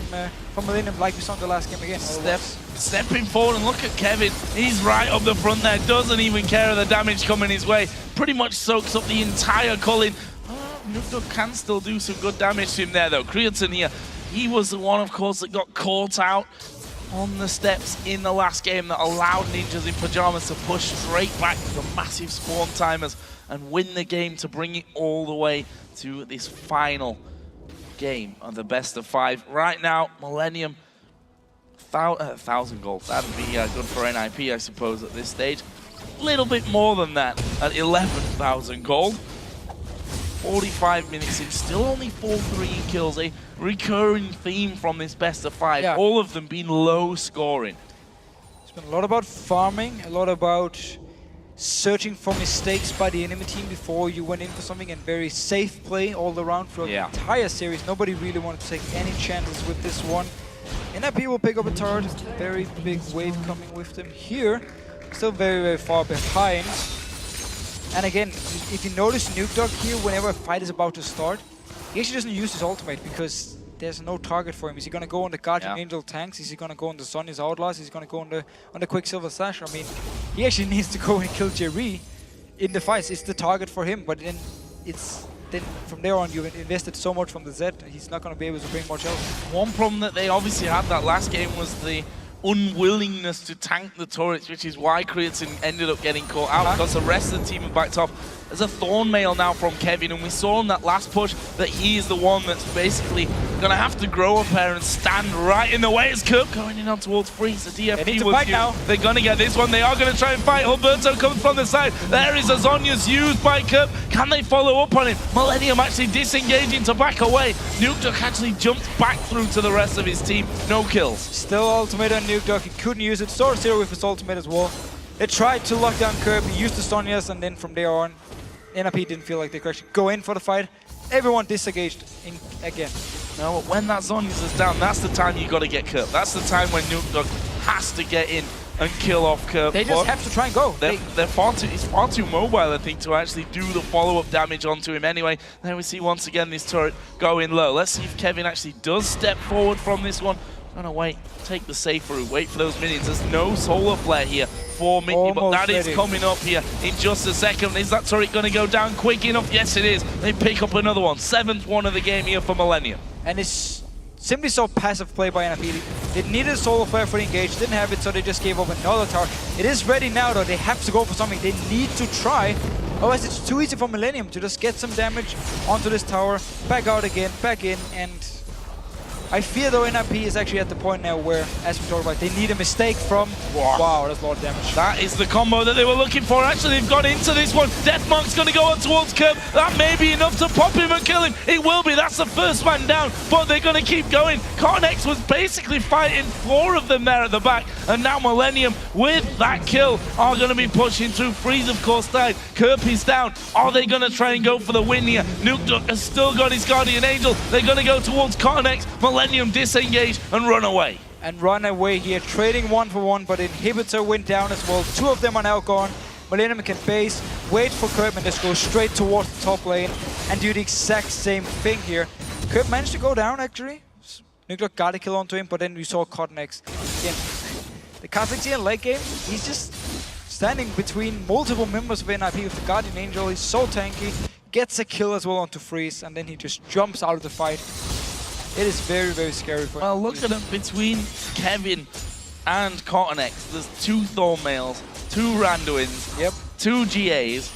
Millenium, like we saw in the last game again. Stepping forward, and look at Kevin. He's right up the front there, doesn't even care of the damage coming his way. Pretty much soaks up the entire culling. Nukdog can still do some good damage to him there, though. Creatine here, he was the one, of course, that got caught out on the steps in the last game that allowed Ninjas in Pyjamas to push straight back to the massive spawn timers and win the game to bring it all the way to this final game of the best of 5. Right now, Millenium, 1,000 gold. That'd be good for NIP, I suppose, at this stage. A little bit more than that at 11,000 gold. 45 minutes in, still only 4-3 kills. A recurring theme from this best of 5. Yeah. All of them being low scoring. It's been a lot about farming, a lot about searching for mistakes by the enemy team before you went in for something, and very safe play all around throughout the entire series. Nobody really wanted to take any chances with this one. NIP will pick up a turret, very big wave coming with them here. Still very far behind. And again, if you notice Nukdog here, whenever a fight is about to start, he actually doesn't use his ultimate because there's no target for him. Is he going to go on the Guardian Angel tanks? Is he going to go on the Sonya's Outlaws? Is he going to go on the Quicksilver Sash? I mean, he actually needs to go and kill Jerry in the fights. It's the target for him, but then from there on, you've invested so much from the Z, he's not going to be able to bring much else. One problem that they obviously had that last game was the unwillingness to tank the turrets, which is why Creatine ended up getting caught out because the rest of the team have backed off. There's a Thorn Mail now from Kevin, and we saw in that last push that he is the one that's basically going to have to grow a pair and stand right in the way. It's Kirk going in on towards Freeze. The DFP was now. They're going to get this one. They are going to try and fight. Alberto comes from the side. There is a Zonya's used by Kirk. Can they follow up on him? Millenium actually disengaging to back away. Nukdog actually jumps back through to the rest of his team. No kills. Still ultimate on Nukdog. He couldn't use it. Zoro Zero with his ultimate as well. They tried to lock down Kirk. He used the Sonya's, and then from there on, NIP didn't feel like they could actually go in for the fight. Everyone disengaged again. No, but when that Zonya's is down, that's the time you got to get Kirk. That's the time when Nukdog has to get in and kill off Kirk. They just have to try and go. He's far too mobile, I think, to actually do the follow-up damage onto him anyway. Then we see once again this turret go in low. Let's see if Kevin actually does step forward from this one. Gonna wait, take the safe route, wait for those minions. There's no solar flare here for Mithy, but that is coming up here in just a second. Is that turret gonna go down quick enough? Yes, it is. They pick up another one. 7th one of the game here for Millenium. And it's simply so passive play by NIP. They needed a solar flare for the engage, didn't have it, so they just gave up another tower. It is ready now, though. They have to go for something. They need to try. Otherwise, it's too easy for Millenium to just get some damage onto this tower, back out again, back in, and I fear, though, NIP is actually at the point now where, as we talked about, they need a mistake from... Wow, that's a lot of damage. That is the combo that they were looking for. Actually, they've got into this one. Deathmonk's going to go on towards Kerb. That may be enough to pop him and kill him. It will be. That's the first man down, but they're going to keep going. Cornex was basically fighting 4 of them there at the back, and now Millenium, with that kill, are going to be pushing through. Freeze, of course, died. Kerb is down. Are they going to try and go for the win here? Nukdog has still got his Guardian Angel. They're going to go towards Cornex. Millenium disengage and run away. And run away here, trading 1-for-1, but Inhibitor went down as well. 2 of them are now gone. Millenium can base, wait for Kerb, and just go straight towards the top lane and do the exact same thing here. Kerb managed to go down, actually. Nukdog got a kill onto him, but then we saw Cotnex. Again, the Kha'Zix here in late game, he's just standing between multiple members of NIP with the Guardian Angel. He's so tanky, gets a kill as well onto Freeze, and then he just jumps out of the fight. It is very, very scary for him. Well, look at him between Kevin and Cotnex. There's 2 Thornmails, 2 Randuins, 2 GAs,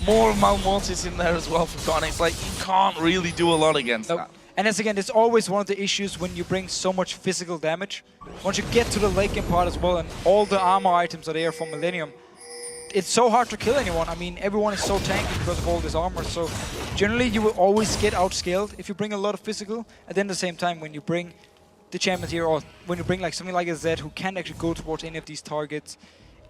more of Malmortis in there as well for Cotnex. Like, you can't really do a lot against that. And as again, it's always one of the issues when you bring so much physical damage. Once you get to the late game part as well, and all the armor items are there from Millenium, it's so hard to kill anyone. I mean, everyone is so tanky because of all this armor. So generally, you will always get outscaled if you bring a lot of physical. And then at the same time, when you bring the champions here, or when you bring like something like a Zed who can't actually go towards any of these targets,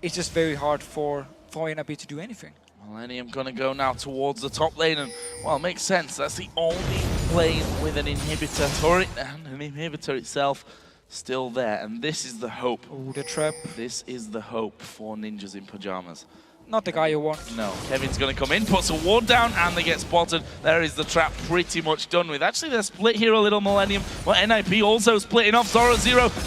it's just very hard for NIP to do anything. Millenium gonna go now towards the top lane, and well, it makes sense. That's the only lane with an inhibitor turret, and an inhibitor itself still there. And this is the hope. Oh, the trap. This is the hope for Ninjas in Pyjamas. Not the guy you want. No, Kevin's going to come in, puts a ward down, and they get spotted. There is the trap pretty much done with. Actually, they're split here a little, Millenium. But NIP also splitting off. Zoro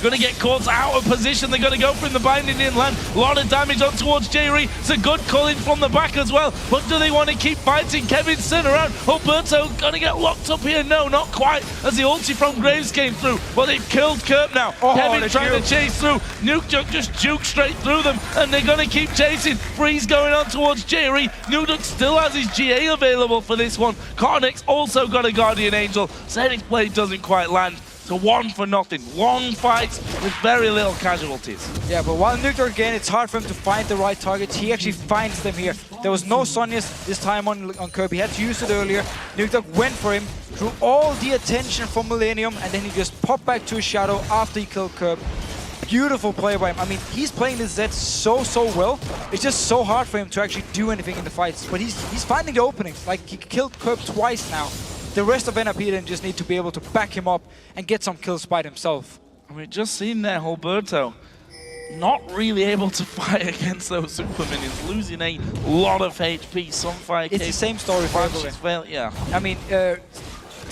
going to get caught out of position. They're going to go for the binding inland. A lot of damage on towards Jerry. It's a good call-in from the back as well. But do they want to keep fighting? Kevin's turn around. Alberto going to get locked up here. No, not quite, as the ulti from Graves came through. But they've killed Kerp now. Oh, Kevin trying to chase through. Nuke just juke straight through them. And they're going to keep chasing. Freeze going on towards Jerry. Nuduk still has his GA available for this one. Carnex also got a Guardian Angel. Zenith's blade doesn't quite land. So 1-0. Long fights with very little casualties. Yeah, but while Nukdog again, it's hard for him to find the right targets. He actually finds them here. There was no Sonya's this time on Kirby. He had to use it earlier. Nukdog went for him, drew all the attention from Millenium, and then he just popped back to his shadow after he killed Kirby. Beautiful play by him. I mean, he's playing this Zed so well. It's just so hard for him to actually do anything in the fights. But he's finding the openings. Like, he killed Kerb twice now. The rest of NIP then just need to be able to back him up and get some kills by himself. And we've just seen there Alberto not really able to fight against those super minions, losing a lot of HP, Sunfire. It's the same story for Evelyn. Well, yeah. I mean,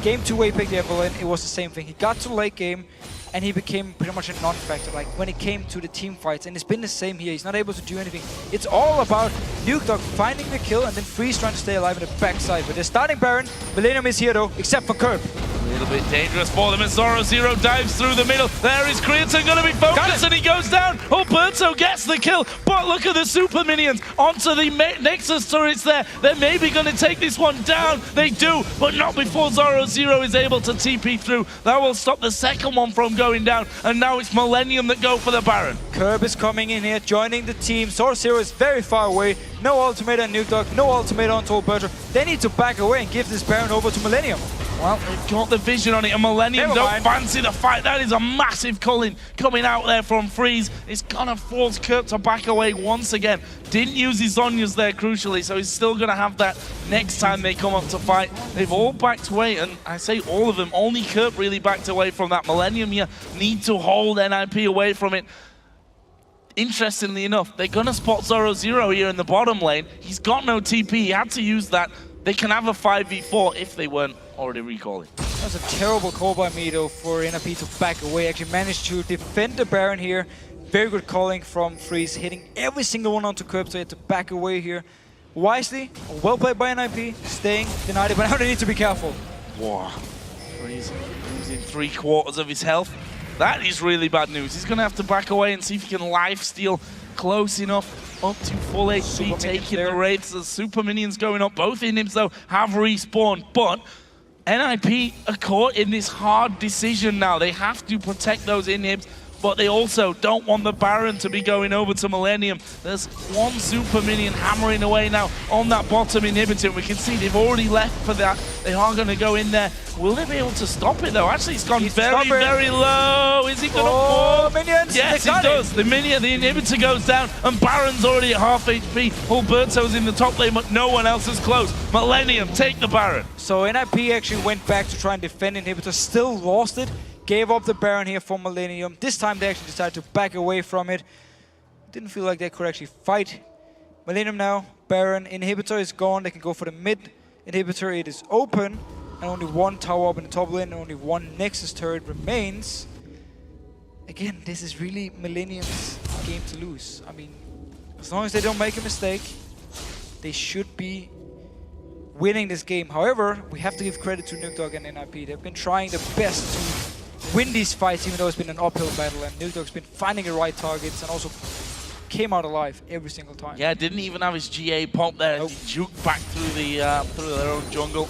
game 2 where he picked Evelyn, it was the same thing. He got to late game, and he became pretty much a non-factor, like when it came to the team fights, and it's been the same here. He's not able to do anything. It's all about Nukdog finding the kill and then Freeze trying to stay alive in the backside. But they're starting Baron. Millenium is here though, except for Kerb. A little bit dangerous for them as Zoro dives through the middle. There is Creatine going to be focused, and he goes down. Alberto gets the kill, but look at the super minions onto the Nexus turrets there. They're maybe going to take this one down. They do, but not before Zoro is able to TP through. That will stop the second one from going down, and now it's Millenium that go for the Baron. Kerb is coming in here, joining the team. Zoro is very far away. No ultimate on Nukdog, no ultimate onto Alberto. They need to back away and give this Baron over to Millenium. Well, they've got the vision on it, and Millenium don't fancy the fight. That is a massive culling coming out there from Freeze. It's gonna force Kerp to back away once again. Didn't use his Zonyas there, crucially, so he's still gonna have that next time they come up to fight. They've all backed away, and I say all of them. Only Kerp really backed away from that. Millenium here need to hold NIP away from it. Interestingly enough, they're gonna spot Zoro here in the bottom lane. He's got no TP, he had to use that. They can have a 5v4 if they weren't already recalling. That was a terrible call by me though for NIP to back away. Actually managed to defend the Baron here. Very good calling from Freeze, hitting every single one onto Kerb, so he had to back away here. Wisely, well played by NIP, staying denied it, but now they need to be careful. Wow. Freeze losing 3/4 of his health. That is really bad news. He's going to have to back away and see if he can lifesteal close enough up to full HP, taking the raids. The super minions going up. Both inhibs, though, have respawned, but NIP are caught in this hard decision now. They have to protect those inhibs, but they also don't want the Baron to be going over to Millenium. There's one super minion hammering away now on that bottom inhibitor. We can see they've already left for that. They are going to go in there. Will they be able to stop it though? Actually, it's gone very low. Is he going to fall? Minions! Yes, he does. The inhibitor goes down, and Baron's already at half HP. Alberto's in the top lane, but no one else is close. Millenium take the Baron. So NIP actually went back to try and defend inhibitor, still lost it. Gave up the Baron here for Millenium. This time they actually decided to back away from it. Didn't feel like they could actually fight. Millenium now, Baron, inhibitor is gone. They can go for the mid inhibitor. It is open. And only one tower up in the top lane, and only one Nexus turret remains. Again, this is really Millenium's game to lose. I mean, as long as they don't make a mistake, they should be winning this game. However, we have to give credit to Nukdog and NIP. They've been trying their best to win these fights, even though it's been an uphill battle, and Nukdog's been finding the right targets and also came out alive every single time. Yeah, didn't even have his GA pop there. Nope. He juked back through their own jungle.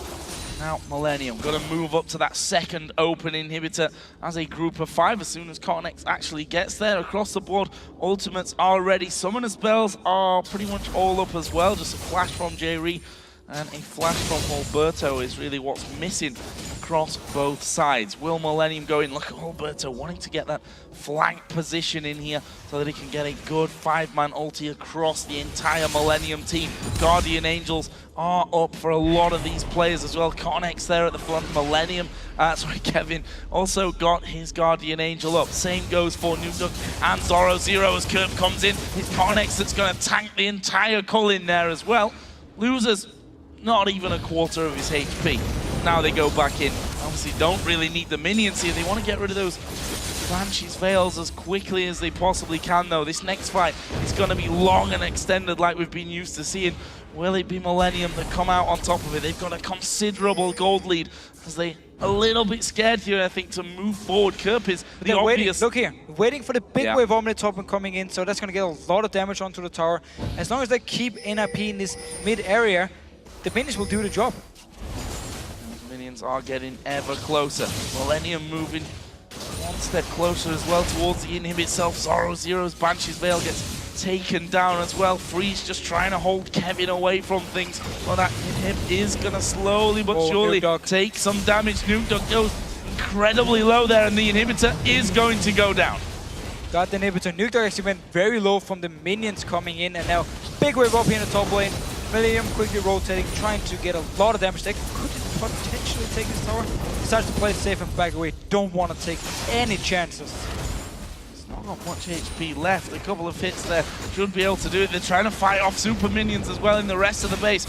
Now Millenium got to move up to that second open inhibitor as a group of 5 as soon as Connex actually gets there. Across the board, ultimates are ready. Summoner spells are pretty much all up as well. Just a flash from J-Re and a flash from Alberto is really what's missing across both sides. Will Millenium go in? Look at Alberto wanting to get that flank position in here so that he can get a good 5-man ulti across the entire Millenium team. Guardian Angels are up for a lot of these players as well. Connex there at the front. Millenium, Kevin also got his Guardian Angel up. Same goes for Nuke and Zoro Zero as Kirp comes in. It's Connex that's going to tank the entire cull in there as well. Loses not even a quarter of his HP. Now they go back in. Obviously don't really need the minions here. They want to get rid of those Banshee's Veils as quickly as they possibly can though. This next fight is going to be long and extended like we've been used to seeing. Will it be Millenium that come out on top of it? They've got a considerable gold lead as they a little bit scared here, I think, to move forward. Kirp is the obvious. Look here, waiting for the big wave Omni top and coming in, so that's going to get a lot of damage onto the tower. As long as they keep NIP in this mid area, the minions will do the job. Those minions are getting ever closer. Millenium moving one step closer as well towards the inhib itself. Zoro Zero's Banshee's Veil gets taken down as well. Freeze just trying to hold Kevin away from things. Well, that inhib is going to slowly but surely take some damage. Nuke Dog goes incredibly low there, and the inhibitor is going to go down. Got the inhibitor. Nuke Dog actually went very low from the minions coming in, and now big wave up here in the top lane. Millenium quickly rotating, trying to get a lot of damage. They could potentially take this tower. Decides to play it safe and back away. Don't want to take any chances. It's not got much HP left. A couple of hits there should be able to do it. They're trying to fight off super minions as well in the rest of the base.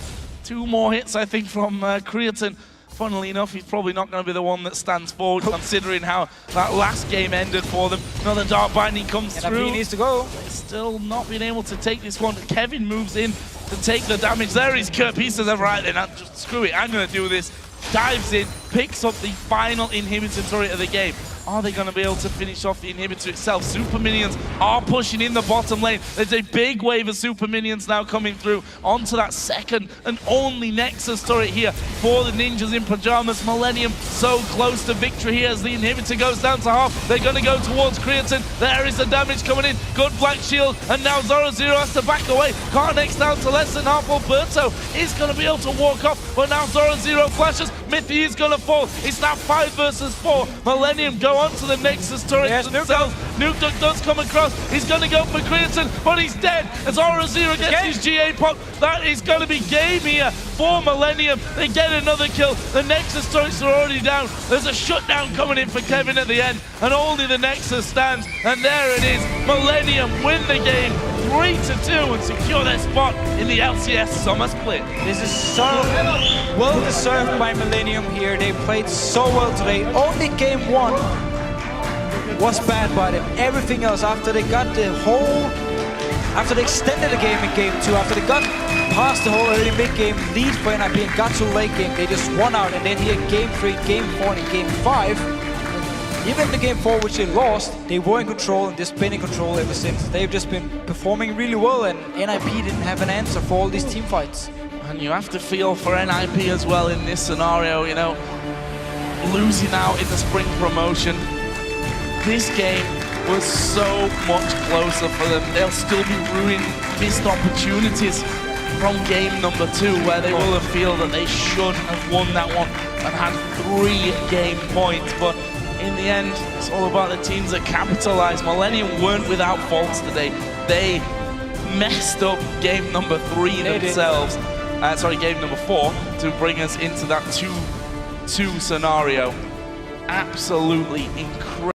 2 more hits, I think, from Creatine. Funnily enough, he's probably not going to be the one that stands forward, considering how that last game ended for them. Another Dark Binding comes through. He needs to go. They're still not being able to take this one. Kevin moves in to take the damage. There is Kirp. He says, right then, just screw it, I'm going to do this. Dives in, picks up the final inhibitor turret of the game. Are they going to be able to finish off the inhibitor itself? Super minions are pushing in the bottom lane. There's a big wave of super minions now coming through onto that second and only Nexus turret here for the ninjas in Pyjamas. Millenium so close to victory here as the inhibitor goes down to half. They're going to go towards Creatine. There is the damage coming in. Good black shield, and now Zoro Zero has to back away. Connex down to less than half. Alberto is going to be able to walk off, but now Zoro Zero flashes. Mithy is going to fall. It's now 5 versus 4. Millenium go on to the Nexus turret themselves. Nuke Dog does come across. He's going to go for Creatine, but he's dead. As Zoro Zero gets his GA pop, that is going to be game here for Millenium. They get another kill. The Nexus turrets are already down. There's a shutdown coming in for Kevin at the end, and only the Nexus stands. And there it is. Millenium win the game 3-2 and secure their spot in the LCS Summer Split. This is so well deserved by Millenium here. They played so well today. Only game 1 was bad by them. Everything else, after they got the whole, after they extended the game in game 2, after they got past the whole early mid-game lead for NIP and got to late game, they just won out. And then here game 3, game 4, and game 5, even in the game 4 which they lost, they were in control and they've been in control ever since. They've just been performing really well, and NIP didn't have an answer for all these team fights. And you have to feel for NIP as well in this scenario, you know, losing out in the spring promotion. This game was so much closer for them. They'll still be ruining missed opportunities from game number 2, where they will have feel that they should have won that one and had 3 game points. But in the end, it's all about the teams that capitalize. Millenium weren't without faults today. They messed up game number 3 themselves. Game number 4 to bring us into that 2-2 scenario. Absolutely incredible.